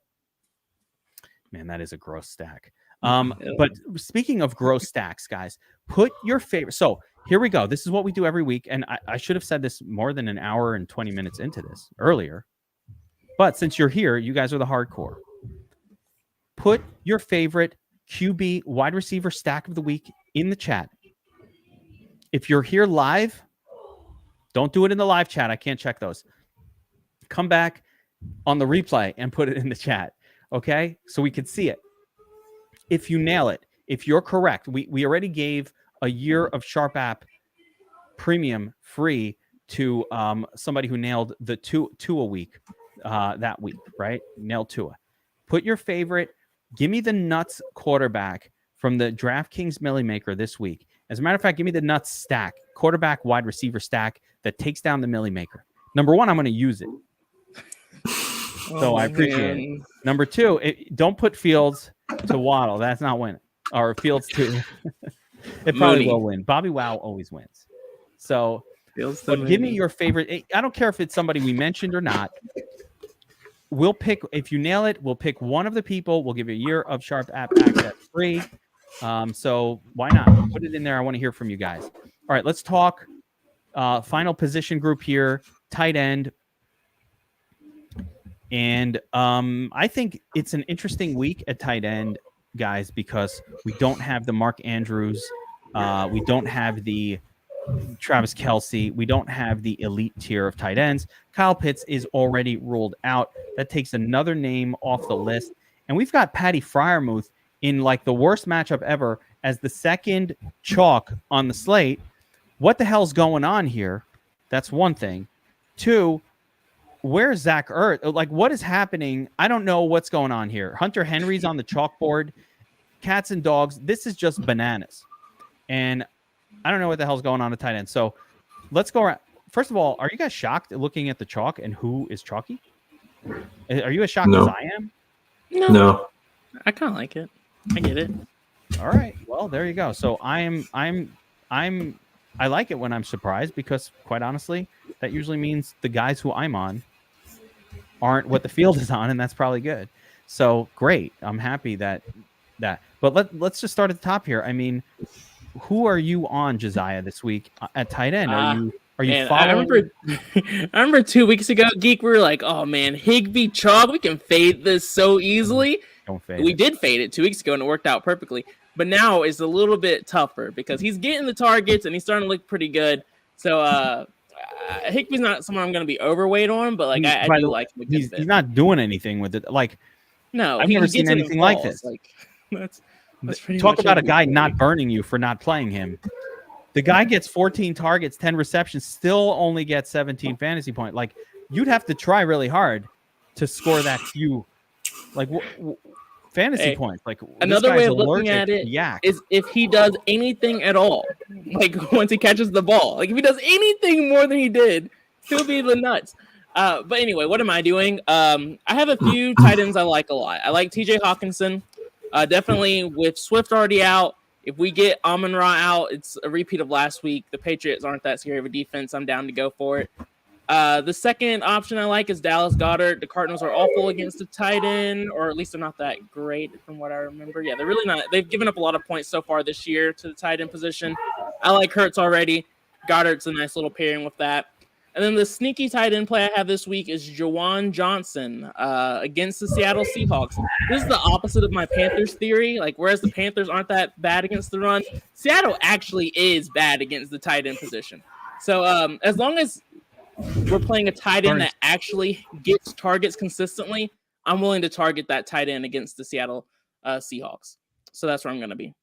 Man, that is a gross stack. But speaking of gross stacks, guys, put your favorite. So here we go. This is what we do every week. And I should have said this more than an hour and 20 minutes into this earlier. But since you're here, you guys are the hardcore. Put your favorite QB wide receiver stack of the week in the chat. If you're here live, don't do it in the live chat. I can't check those. Come back on the replay and put it in the chat. Okay? So we can see it. If you nail it, if you're correct, we already gave a year of Sharp app premium free to somebody who nailed the two a week that week, right? Nailed Tua. Put your favorite, give me the nuts quarterback from the DraftKings Millie Maker this week. As a matter of fact, give me the nuts stack, quarterback wide receiver stack that takes down the Millie Maker. Number one, I'm going to use it. So I appreciate it. Number two, don't put Fields to Waddle. That's not winning. Or Fields to it probably will win. BobbyWow always wins. So but give me your favorite. I don't care if it's somebody we mentioned or not. We'll pick, if you nail it, we'll pick one of the people. We'll give you a year of Sharp app access free. So why not? Put it in there. I want to hear from you guys. All right, let's talk final position group here. Tight end. And I think it's an interesting week at tight end, guys, because we don't have the Mark Andrews. We don't have the Travis Kelce. We don't have the elite tier of tight ends. Kyle Pitts is already ruled out. That takes another name off the list. And we've got Patty Freiermuth in like the worst matchup ever as the second chalk on the slate. What the hell's going on here? That's one thing. Two, where's Zach Ertz? Like, what is happening? I don't know what's going on here. Hunter Henry's on the chalkboard. Cats and dogs. This is just bananas. And I don't know what the hell's going on at tight end. So let's go around. First of all, are you guys shocked at looking at the chalk and who is chalky? Are you as shocked as I am? No. I kind of like it. I get it. All right. Well, there you go. So I like it when I'm surprised because, quite honestly, that usually means the guys who I'm on aren't what the field is on, and that's probably good. So great. I'm happy that. But let's just start at the top here. I mean, who are you on, Josiah, this week at tight end? Are you following? I remember 2 weeks ago, Geek, we were like, oh man, Higbee chalk, we can fade this so easily. Don't fade We it. did fade it 2 weeks ago, and it worked out perfectly. But now it's a little bit tougher because he's getting the targets and he's starting to look pretty good. So Higbee's not someone I'm going to be overweight on, but like I do like him. He's not doing anything with it. Like, no, I've never seen anything like this. Like that's pretty Talk much about a it. guy not burning you for not playing him. The guy gets 14 targets, 10 receptions, still only gets 17 fantasy points. Like, you'd have to try really hard to score that few, like, fantasy points. Like, another way of looking at it is if he does anything at all, like once he catches the ball, like if he does anything more than he did, he'll be the nuts. But anyway, what am I doing? I have a few tight ends I like a lot. I like TJ Hawkinson. Definitely with Swift already out. If we get Amon-Ra out, it's a repeat of last week. The Patriots aren't that scary of a defense. I'm down to go for it. The second option I like is Dallas Goedert. The Cardinals are awful against the tight end, or at least they're not that great from what I remember. Yeah, they're really not. They've given up a lot of points so far this year to the tight end position. I like Hurts already. Goddard's a nice little pairing with that. And then the sneaky tight end play I have this week is Juwan Johnson against the Seattle Seahawks. This is the opposite of my Panthers theory. Like, whereas the Panthers aren't that bad against the run, Seattle actually is bad against the tight end position. So as long as we're playing a tight end that actually gets targets consistently, I'm willing to target that tight end against the Seattle Seahawks. So that's where I'm going to be.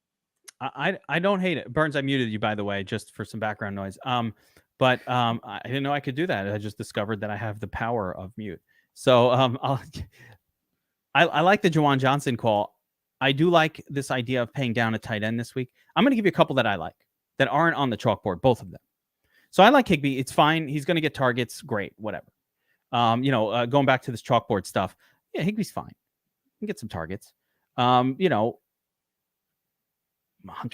I don't hate it. Burns, I muted you, by the way, just for some background noise. But I didn't know I could do that. I just discovered that I have the power of mute. So I like the Juwan Johnson call. I do like this idea of paying down a tight end this week. I'm going to give you a couple that I like that aren't on the chalkboard, both of them. So I like Higbee. It's fine. He's going to get targets. Great. Whatever. Going back to this chalkboard stuff. Yeah, Higbee's fine. He can get some targets. Hunter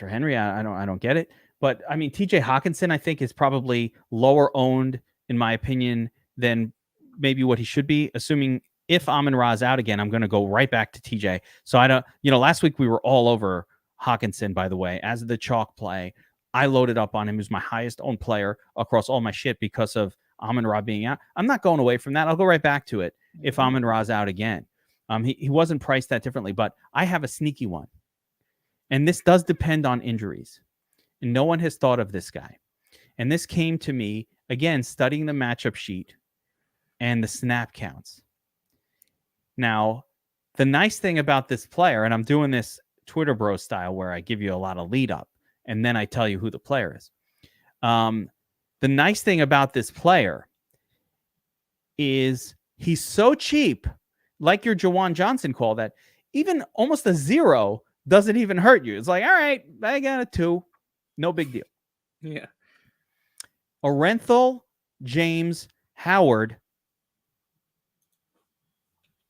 Henry, I don't get it. But I mean, TJ Hawkinson, I think, is probably lower owned, in my opinion, than maybe what he should be. Assuming if Amon-Ra is out again, I'm going to go right back to TJ. So I don't, last week we were all over Hawkinson, by the way, as the chalk play. I loaded up on him as my highest owned player across all my shit because of Amon-Ra being out. I'm not going away from that. I'll go right back to it if Amon-Ra is out again. He wasn't priced that differently, but I have a sneaky one. And this does depend on injuries. And no one has thought of this guy. And this came to me, again, studying the matchup sheet and the snap counts. Now, the nice thing about this player, and I'm doing this Twitter bro style where I give you a lot of lead up, and then I tell you who the player is. The nice thing about this player is he's so cheap, like your Juwan Johnson call, that even almost a 0 doesn't even hurt you. It's like, all right, I got a 2. No big deal. Yeah. Orenthal James Howard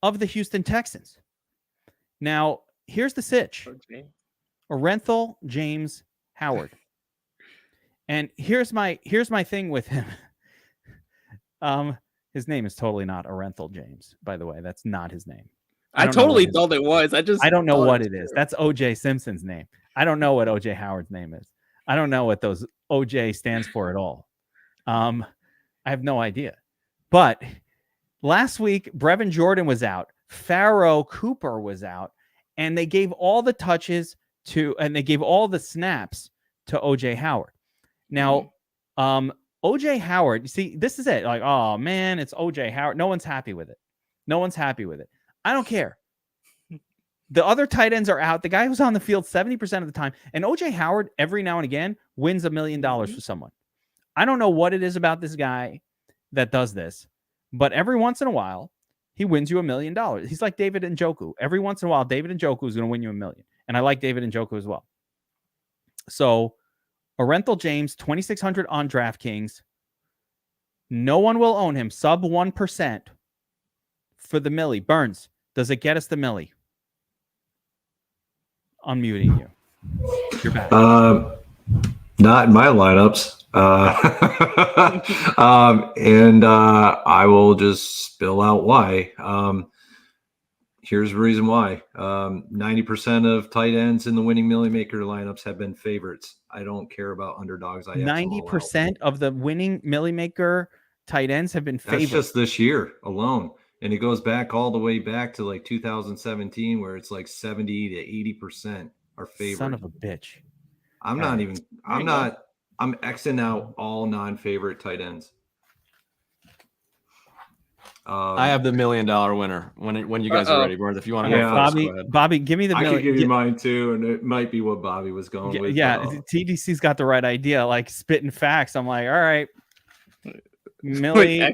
of the Houston Texans. Now, here's the sitch. Okay. Orenthal James Howard. And here's my thing with him. His name is totally not Orenthal James, by the way. That's not his name. I totally thought it was. I don't know what it is. That's OJ Simpson's name. I don't know what OJ Howard's name is. I don't know what those OJ stands for at all. I have no idea. But Last week, Brevin Jordan was out. Pharaoh Cooper was out. And they gave all the touches and they gave all the snaps to OJ Howard. Now, OJ Howard, you see, this is it. Like, oh man, it's OJ Howard. No one's happy with it. I don't care. The other tight ends are out. The guy who's on the field 70% of the time. And OJ Howard, every now and again, wins $1 million for someone. I don't know what it is about this guy that does this, but every once in a while, he wins you $1 million. He's like David Njoku. Every once in a while, David Njoku is going to win you $1 million. And I like David Njoku as well. So, Orenthal James, 2,600 on DraftKings. No one will own him. Sub 1% for the milli. Burns, does it get us the milli? Unmuting you. You're back. Not in my lineups. And I will just spill out why. Here's the reason why. 90% of tight ends in the winning Millie Maker lineups have been favorites. I don't care about underdogs. 90% of the winning Millie Maker tight ends have been favorites. That's just this year alone. And it goes back all the way back to like 2017, where it's like 70 to 80% are favored. Son of a bitch. I'm Xing out all non-favorite tight ends. I have the $1 million winner when you guys are ready, Burns. If you want to go first, go ahead. Bobby, give me the $1 million. I could give you mine too, and it might be what Bobby was going with. Yeah, TDC's got the right idea, like spitting facts. I'm like, all right, Millie,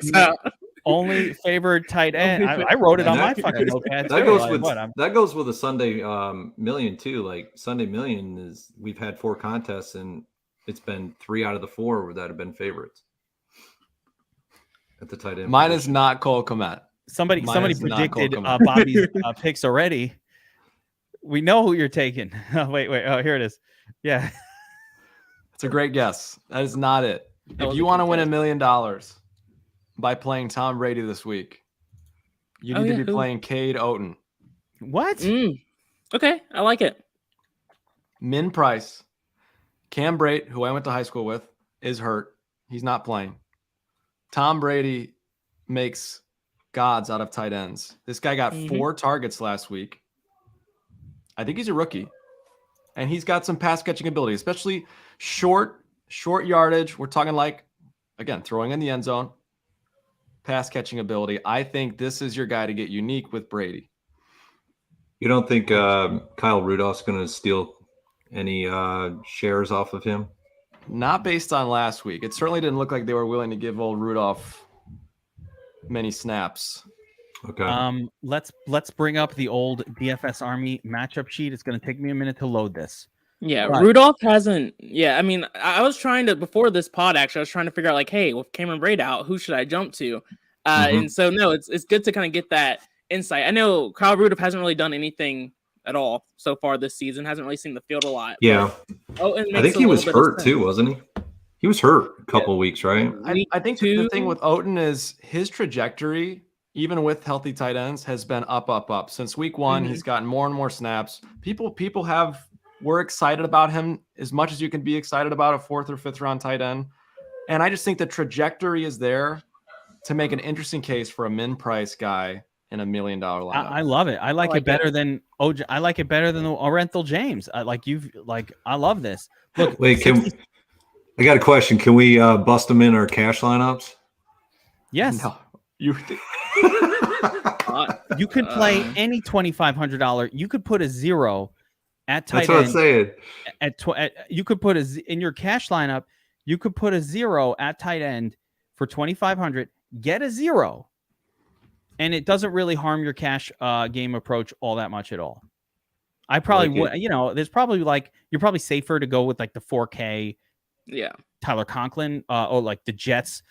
only favored tight end. I wrote it on my fucking notepad. That goes with a Sunday million too. Like Sunday million is, we've had 4 contests and it's been 3 out of the 4 that have been favorites at the tight end. Mine is not Cole Kmet. Somebody predicted Bobby's picks already. We know who you're taking. Wait. Oh, here it is. Yeah. It's a great guess. That is not it. If you want to win $1 million by playing Tom Brady this week, you need to be playing Cade Otton. What? Okay, I like it. Min price. Cam Brate, who I went to high school with, is hurt. He's not playing. Tom Brady makes gods out of tight ends. This guy got 4 targets last week. I think he's a rookie. And he's got some pass catching ability, especially short yardage. We're talking like, again, throwing in the end zone. Pass catching ability. I think this is your guy to get unique with Brady. You don't think Kyle Rudolph's going to steal any shares off of him? Not based on last week. It certainly didn't look like they were willing to give old Rudolph many snaps. Okay. Let's bring up the old DFS Army matchup sheet. It's going to take me a minute to load this. Yeah, but Rudolph hasn't. Yeah, I mean, I was trying to, before this pod, actually, I was trying to figure out, like, hey, with Cameron Braid out, who should I jump to? And so, no, it's good to kind of get that insight. I know Kyle Rudolph hasn't really done anything at all so far this season, hasn't really seen the field a lot. Yeah. I think he was hurt too, wasn't he? He was hurt a couple weeks, right? I think the thing with Otton is his trajectory, even with healthy tight ends, has been up. Since week 1, he's gotten more and more snaps. People were excited about him as much as you can be excited about a 4th or 5th round tight end. And I just think the trajectory is there to make an interesting case for a min price guy in $1 million lineup. I love it. I like it better than OJ. I like it better than the Orenthal James. I love this. Look, wait, I got a question. Can we bust them in our cash lineups? Yes. No. You could play any $2,500. You could put a 0 at tight end. That's what I'm saying. You could put in your cash lineup. You could put a 0 at tight end for $2,500. Get a 0, and it doesn't really harm your cash game approach all that much at all. I probably would. There's probably you're probably safer to go with like the 4K. Yeah. Tyler Conklin, or like the Jets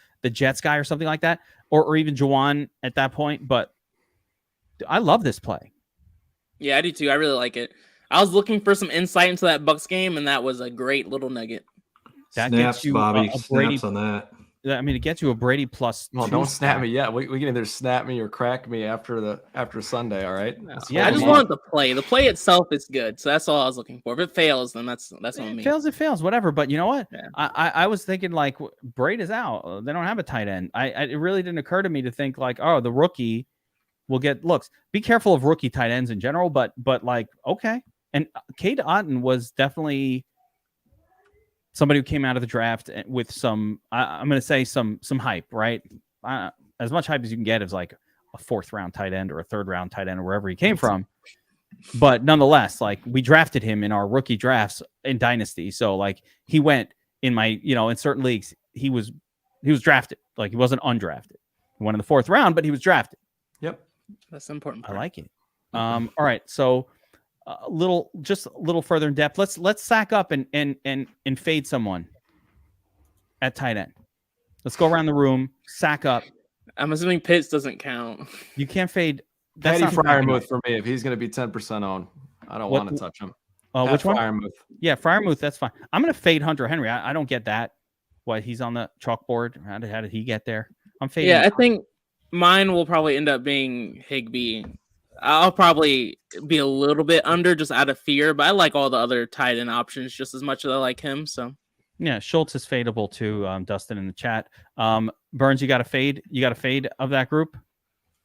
guy or something like that, or even Juwan at that point. But I love this play. Yeah, I do too. I really like it. I was looking for some insight into that Bucs game, and that was a great little nugget. That snaps, gets you Bobby. Brady, snaps on that. I mean, it gets you a Brady plus. Well, don't snap me yet. We can either snap me or crack me after Sunday. All right. No. Yeah, I just want the play. The play itself is good, so that's all I was looking for. If it fails, then that's on me. It fails, whatever. But you know what? Yeah. I was thinking like Brady's out. They don't have a tight end. It really didn't occur to me to think like, oh, the rookie will get looks. Be careful of rookie tight ends in general, but like, okay. And Cade Otton was definitely somebody who came out of the draft with some, I'm going to say some hype, right? As much hype as you can get as like a 4th round tight end or a 3rd round tight end or wherever he came from. But nonetheless, like we drafted him in our rookie drafts in Dynasty. So like he went in my, in certain leagues, he was drafted. Like he wasn't undrafted. He went in the 4th round, but he was drafted. Yep. That's the important part. I like it. All right. So a little further in depth. Let's sack up and fade someone at tight end. Let's go around the room, sack up. I'm assuming Pitts doesn't count. You can't fade. Patty Fryermuth for me. If he's going to be 10% owned, I don't want to touch him. Which one? Fryermuth. Yeah, Fryermuth. That's fine. I'm going to fade Hunter Henry. I don't get that. What, he's on the chalkboard? How did he get there? I'm fading. Yeah, I think mine will probably end up being Higbee. I'll probably be a little bit under just out of fear, but I like all the other tight end options just as much as I like him. So yeah, Schultz is fadeable too. Dustin in the chat. Burns, you got a fade? You got a fade of that group?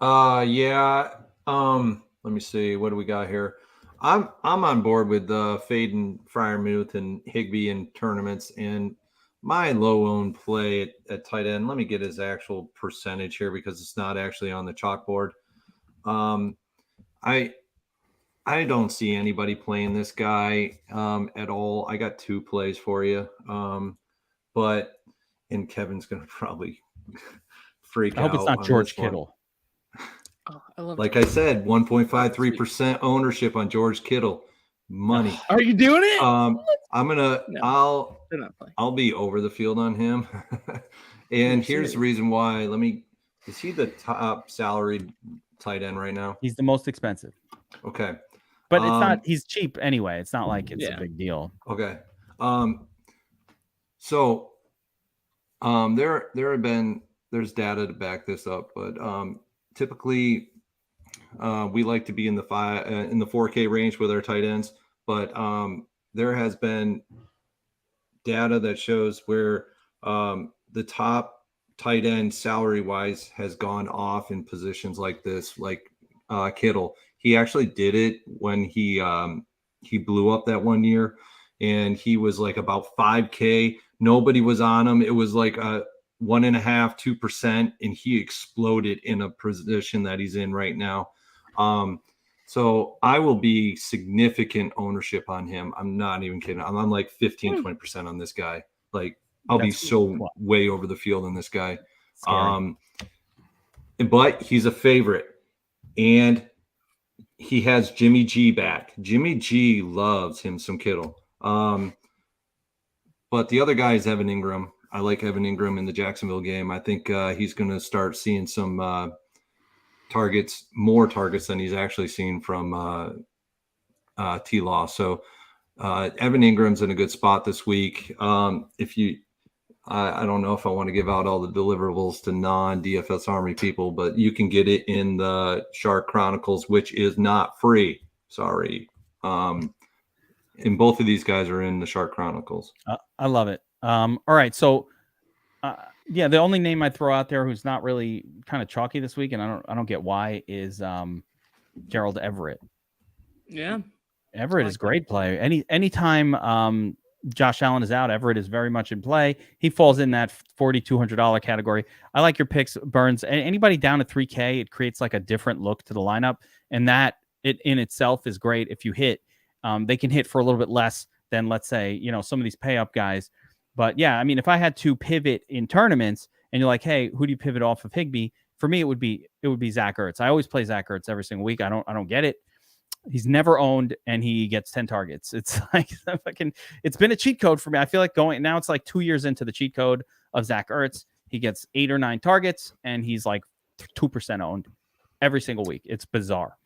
Yeah. Let me see. What do we got here? I'm on board with fading Fryermuth and Higbee in tournaments, and my low-owned play at tight end. Let me get his actual percentage here because it's not actually on the chalkboard. I don't see anybody playing this guy at all. I got 2 plays for you, and Kevin's gonna probably freak out. I hope it's not George Kittle. Oh, I love like I said, 1.53% ownership on George Kittle. Money. Are you doing it? I'll be over the field on him. And here's the reason why. Is he the top salaried tight end right now? He's the most expensive. Okay. But it's not, he's cheap anyway. It's not like it's a big deal. Okay. There's data to back this up, but typically we like to be in the 4K range with our tight ends, but there has been data that shows where the top tight end salary wise has gone off in positions like this, like Kittle. He actually did it when he blew up that one year, and he was like about 5K. Nobody was on him. It was like 1.5%, 2%, and he exploded in a position that he's in right now. So I will be significant ownership on him. I'm not even kidding. I'm on like 15, 20% on this guy. Like I'll be so way over the field on this guy. But he's a favorite, and he has Jimmy G back. Jimmy G loves him some Kittle. But the other guy is Evan Ingram. I like Evan Ingram in the Jacksonville game. I think he's going to start seeing some more targets than he's actually seen from T-Law. So Evan Ingram's in a good spot this week. I don't know if I want to give out all the deliverables to non-DFS Army people, but you can get it in the Shark Chronicles, which is not free. Sorry. And both of these guys are in the Shark Chronicles. I love it. All right. So, the only name I'd throw out there who's not really kind of chalky this week, and I don't get why, is Gerald Everett. Yeah. Everett is great play. Anytime Josh Allen is out, Everett is very much in play. He falls in that $4,200 category. I like your picks, Burns. Anybody down to 3K, it creates like a different look to the lineup, and that it in itself is great. If you hit, they can hit for a little bit less than, let's say, some of these pay up guys. But yeah, I mean, if I had to pivot in tournaments, and you're like, hey, who do you pivot off of Higbee? For me, it would be Zach Ertz. I always play Zach Ertz every single week. I don't get it. He's never owned, and he gets 10 targets. It's like it's been a cheat code for me. I feel like now it's like 2 years into the cheat code of Zach Ertz. He gets 8 or 9 targets, and he's like 2% owned every single week. It's bizarre.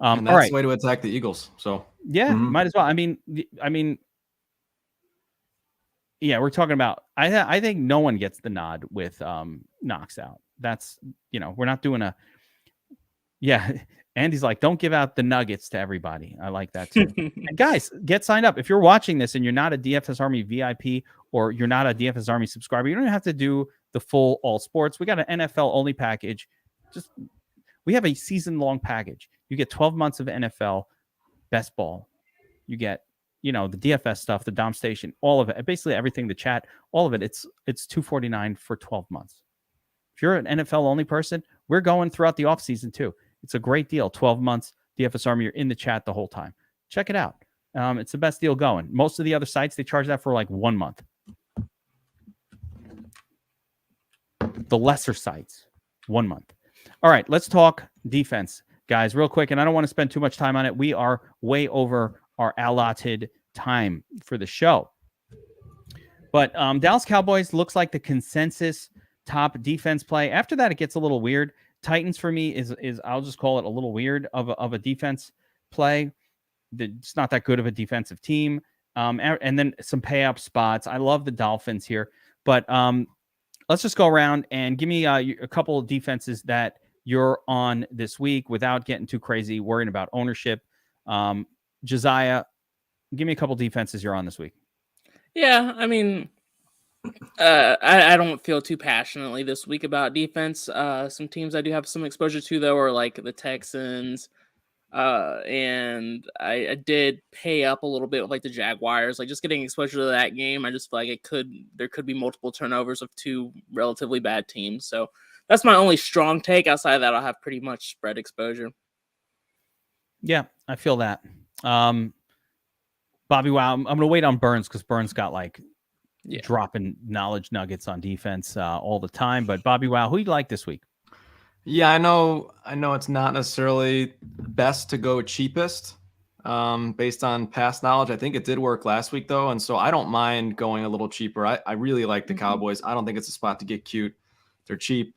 And that's the way to attack the Eagles. So yeah, might as well. I mean, Yeah, we're talking about. I think no one gets the nod with knocks out. That's we're not doing a. Yeah, Andy's like, don't give out the nuggets to everybody. I like that too. And guys, get signed up. If you're watching this and you're not a DFS Army VIP or you're not a DFS Army subscriber, you don't have to do the full all sports. We got an NFL only package. We have a season long package. You get 12 months of NFL best ball. You get the DFS stuff, the Dom Station, all of it, basically everything, the chat, all of it. It's $249 for 12 months. If you're an NFL only person, we're going throughout the offseason too. It's a great deal. 12 months, DFS Army, you're in the chat the whole time. Check it out. It's the best deal going. Most of the other sites, they charge that for like 1 month. The lesser sites, 1 month. All right, let's talk defense, guys, real quick. And I don't want to spend too much time on it. We are way over our allotted time for the show. But Dallas Cowboys looks like the consensus top defense play. After that, it gets a little weird. Titans for me is I'll just call it a little weird of a defense play. It's not that good of a defensive team. And then some pay up spots. I love the Dolphins here, but let's just go around and give me a couple of defenses that you're on this week without getting too crazy, worrying about ownership. Josiah, give me a couple defenses you're on this week. Yeah, I mean, I don't feel too passionately this week about defense. Some teams I do have some exposure to, though, are like the Texans. And I did pay up a little bit with like the Jaguars, like just getting exposure to that game. I just feel like there could be multiple turnovers of two relatively bad teams. So that's my only strong take. Outside of that, I'll have pretty much spread exposure. Yeah, I feel that. BobbyWow, I'm going to wait on Burns because Burns got like dropping knowledge nuggets on defense all the time. But BobbyWow, who you like this week? Yeah, I know it's not necessarily best to go cheapest based on past knowledge. I think it did work last week, though. And so I don't mind going a little cheaper. I really like the Cowboys. I don't think it's a spot to get cute. They're cheap.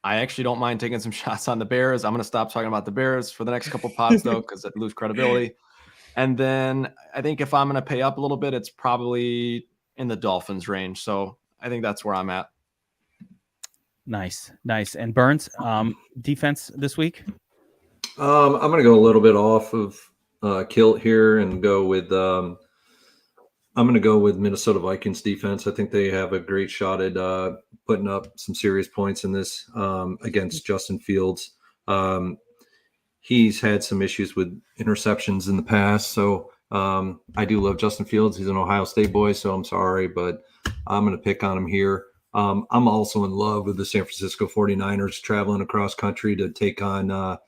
I actually don't mind taking some shots on the Bears. I'm going to stop talking about the Bears for the next couple pods, though, because it lose credibility. And then I think if I'm going to pay up a little bit, it's probably in the Dolphins range. So I think that's where I'm at. Nice. And Burns, defense this week? I'm going to go a little bit off of kilt here and go with I'm going to go with Minnesota Vikings defense. I think they have a great shot at putting up some serious points in this against Justin Fields. He's had some issues with interceptions in the past, so I do love Justin Fields. He's an Ohio State boy, so I'm sorry, but I'm going to pick on him here. I'm also in love with the San Francisco 49ers traveling across country to take on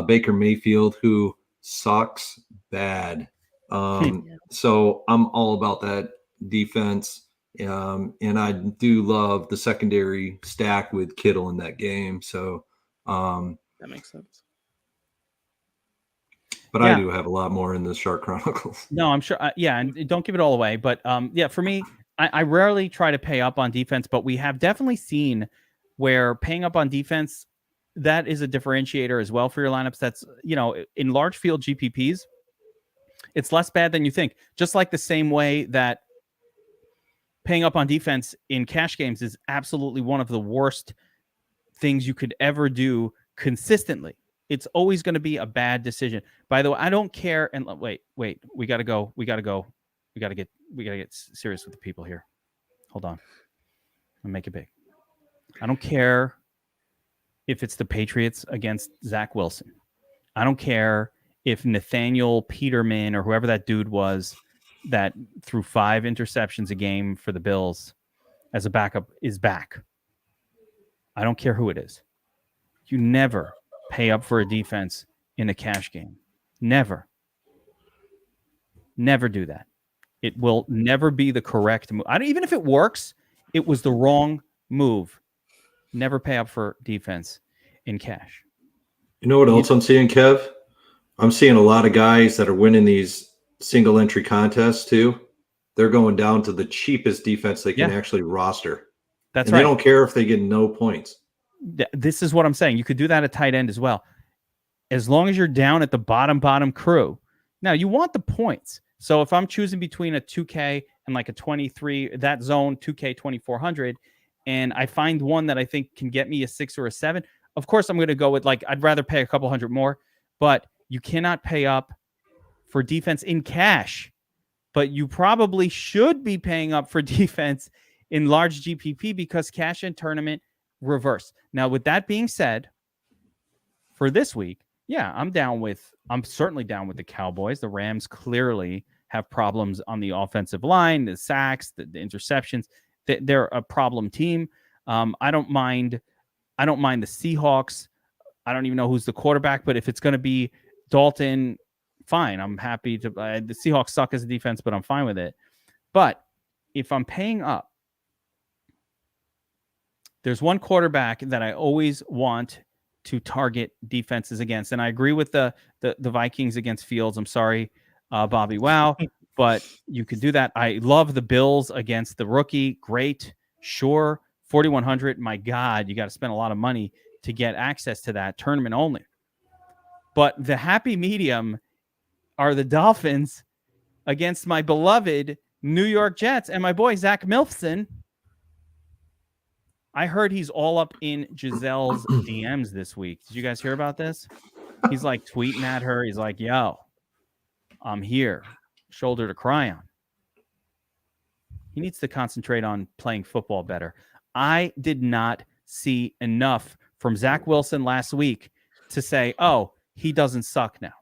Baker Mayfield, who sucks bad. So I'm all about that defense. And I do love the secondary stack with Kittle in that game. So that makes sense. But I do have a lot more in the Shark Chronicles. No, I'm sure. And don't give it all away. But for me, I rarely try to pay up on defense, but we have definitely seen where paying up on defense, that is a differentiator as well for your lineups. That's, in large field GPPs, it's less bad than you think. Just like the same way that paying up on defense in cash games is absolutely one of the worst things you could ever do consistently. It's always going to be a bad decision. By the way, I don't care. And wait, we got to go. We got to get serious with the people here. Hold on. I'll make it big. I don't care if it's the Patriots against Zach Wilson. I don't care if Nathaniel Peterman or whoever that dude was that threw 5 interceptions a game for the Bills as a backup is back. I don't care who it is. You never pay up for a defense in a cash game. Never do that. It will never be the correct move. Even if it works, it was the wrong move. Never pay up for defense in cash. You know what else I'm seeing, Kev? I'm seeing a lot of guys that are winning these single entry contests too. They're going down to the cheapest defense they can actually roster. That's right. They don't care if they get no points. This is what I'm saying. You could do that at tight end as well. As long as you're down at the bottom crew. Now, you want the points. So if I'm choosing between a 2K and like a 23, that zone, 2K 2400. And I find one that I think can get me a 6 or a 7. Of course, I'm going to go with like, I'd rather pay a couple hundred more, but you cannot pay up for defense in cash. But you probably should be paying up for defense in large GPP because cash and tournament reverse. Now, with that being said, for this week, yeah, I'm certainly down with the Cowboys. The Rams clearly have problems on the offensive line, the sacks, the interceptions. They're a problem team. I don't mind the Seahawks. I don't even know who's the quarterback, but if it's going to be Dalton, fine. I'm happy to. The Seahawks suck as a defense, but I'm fine with it. But if I'm paying up, there's one quarterback that I always want to target defenses against, and I agree with the Vikings against Fields. I'm sorry, BobbyWow, but you could do that. I love the Bills against the rookie. Great, sure. 4,100. My God, you got to spend a lot of money to get access to that tournament only. But the happy medium are the Dolphins against my beloved New York Jets and my boy Zach Milfson. I heard he's all up in Giselle's DMs this week. Did you guys hear about this? He's like tweeting at her. He's like, yo, I'm here. Shoulder to cry on. He needs to concentrate on playing football better. I did not see enough from Zach Wilson last week to say, oh, he doesn't suck now.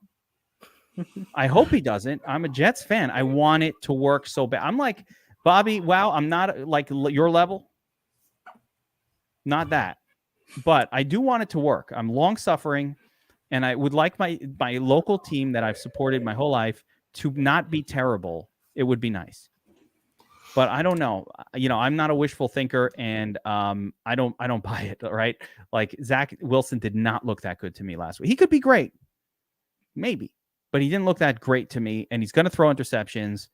I hope he doesn't. I'm a Jets fan. I want it to work so bad. I'm like, BobbyWow, I'm not like your level. Not that. But I do want it to work. I'm long suffering, and I would like my local team that I've supported my whole life to not be terrible. It would be nice. But I don't know. You know, I'm not a wishful thinker, and I don't buy it, right? Like Zach Wilson did not look that good to me last week. He could be great. Maybe. But he didn't look that great to me, and he's going to throw interceptions.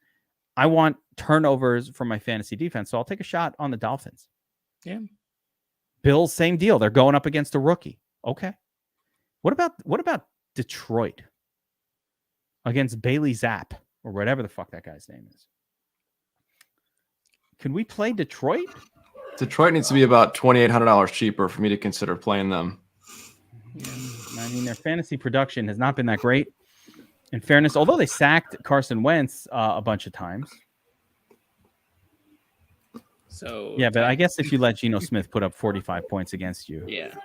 I want turnovers from my fantasy defense, so I'll take a shot on the Dolphins. Yeah. Bills, same deal. They're going up against a rookie. Okay. What about Detroit against Bailey Zapp or whatever the fuck that guy's name is? Can we play Detroit? Detroit needs to be about $2,800 cheaper for me to consider playing them. Yeah, I mean, their fantasy production has not been that great. In fairness, although they sacked Carson Wentz a bunch of times. So yeah, but I guess if you let Geno Smith put up 45 points against you, yeah,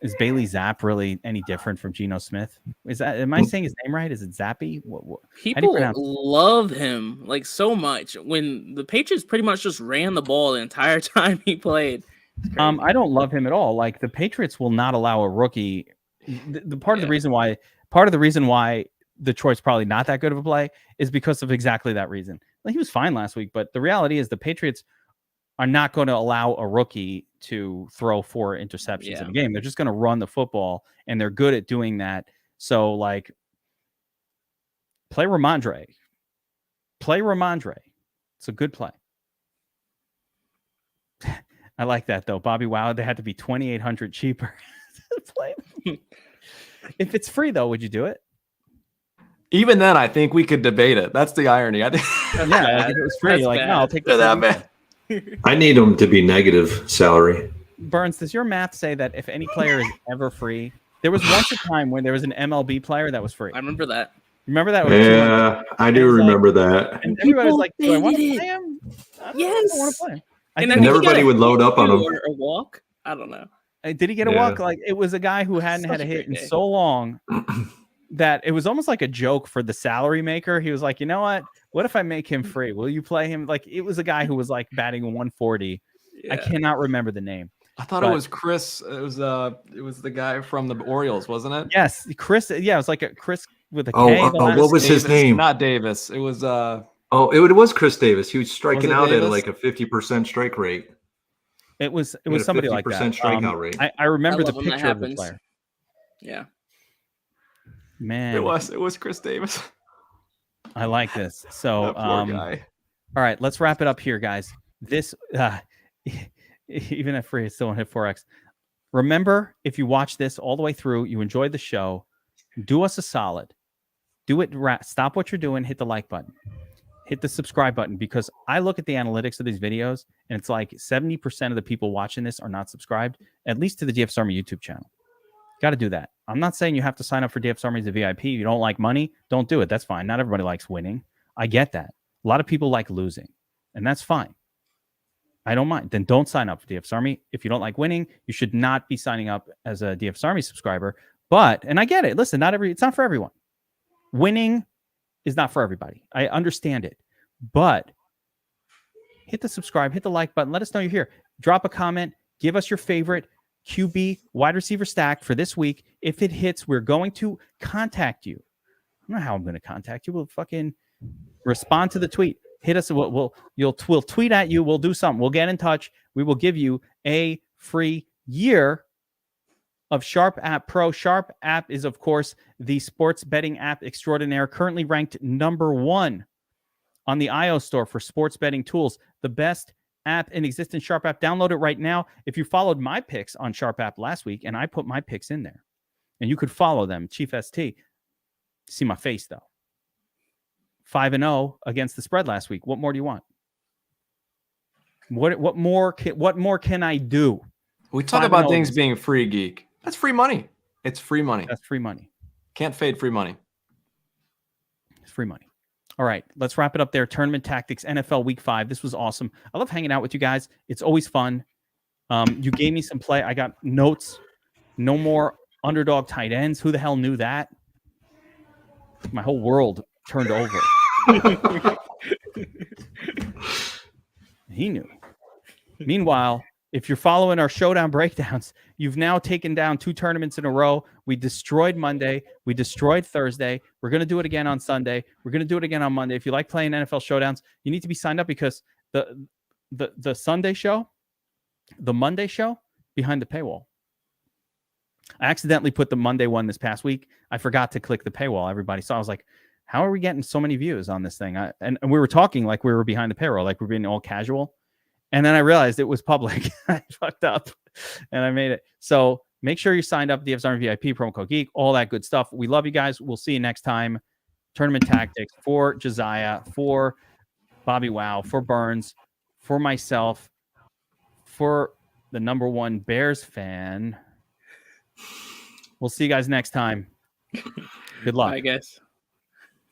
is Bailey Zapp really any different from Geno Smith? Am I saying his name right? Is it Zappy? What, people love him like so much when the Patriots pretty much just ran the ball the entire time he played. I don't love him at all. Like the Patriots will not allow a rookie. The part of the reason why Detroit's probably not that good of a play is because of exactly that reason. Like he was fine last week, but the reality is the Patriots are not going to allow a rookie to throw 4 interceptions in a game. They're just going to run the football, and they're good at doing that. So, like, play Ramondre. It's a good play. I like that, though. BobbyWow, they had to be $2,800 cheaper to play them. If it's free, though, would you do it? Even then, I think we could debate it. That's the irony. I think. Yeah, like if it was free, you're like, no, I'll take that, man. I need them to be negative salary. Burns, does your math say that if any player is ever free? There was once a time when there was an MLB player that was free. I remember that. Remember that? Yeah, I do remember that. And everybody was like, do I want to play him? Yes. I want to play him. And everybody would load up on him. Or a walk? I don't know. Did he get a walk? Like it was a guy who hadn't had a hit in so long that it was almost like a joke for the salary maker. He was like, you know what? What if I make him free? Will you play him? Like it was a guy who was like batting 140. I cannot remember the name. I thought it was Chris. It was the guy from the Orioles, wasn't it? Yes, Chris. Yeah, it was like a Chris with a K. What was his name? Not Davis. It was it was Chris Davis. He was striking out at like a 50% strike rate. It was somebody like that. 50% strikeout rate. I remember the picture of the player. Yeah. Man. It was Chris Davis. I like this. So poor guy. All right, let's wrap it up here, guys. This even at free, it still won't hit 4x. Remember, if you watch this all the way through, you enjoyed the show, do us a solid. Do it. Stop what you're doing. Hit the like button. hit the subscribe button, because I look at the analytics of these videos and it's like 70% of the people watching this are not subscribed, at least to the DFS Army YouTube channel. Got to do that. I'm not saying you have to sign up for DFS Army as a VIP. You don't like money, don't do it. That's fine. Not everybody likes winning. I get that. A lot of people like losing, and that's fine. I don't mind. Then don't sign up for DFS Army. If you don't like winning, you should not be signing up as a DFS Army subscriber. But, and I get it. Listen, it's not for everyone. Winning is not for everybody. I understand it. But hit the subscribe, hit the like button. Let us know you're here. Drop a comment. Give us your favorite QB wide receiver stack for this week. If it hits, we're going to contact you. I don't know how I'm going to contact you. We'll fucking respond to the tweet. Hit us. We'll tweet at you. We'll do something. We'll get in touch. We will give you a free year of Sharp App Pro. Sharp App is, of course, the sports betting app extraordinaire, currently ranked #1 on the iOS store for sports betting tools. The best app in existence, Sharp App. Download it right now. If you followed my picks on Sharp App last week, and I put my picks in there, and you could follow them, Chief ST. See my face, though. 5-0 against the spread last week. What more do you want? What more can I do? We talk about things being free, Geek. That's free money. It's free money. That's free money. Can't fade free money. It's free money. All right, let's wrap it up there. Tournament Tactics, NFL Week 5. This was awesome. I love hanging out with you guys. It's always fun. You gave me some play. I got notes. No more underdog tight ends. Who the hell knew that? My whole world turned over. He knew. Meanwhile, if you're following our showdown breakdowns, you've now taken down 2 tournaments in a row. We destroyed Monday. We destroyed Thursday. We're going to do it again on Sunday. We're going to do it again on Monday. If you like playing NFL showdowns, you need to be signed up, because the Sunday show, the Monday show, behind the paywall. I accidentally put the Monday one this past week. I forgot to click the paywall, everybody. So I was like, how are we getting so many views on this thing? And we were talking like we were behind the paywall, like we're being all casual. And then I realized it was public. I fucked up and I made it. So make sure you signed up, DFS Army VIP, promo code Geek, all that good stuff. We love you guys. We'll see you next time. Tournament Tactics for Josiah, for BobbyWow, for Burns, for myself, for the #1 Bears fan. We'll see you guys next time. Good luck. I guess.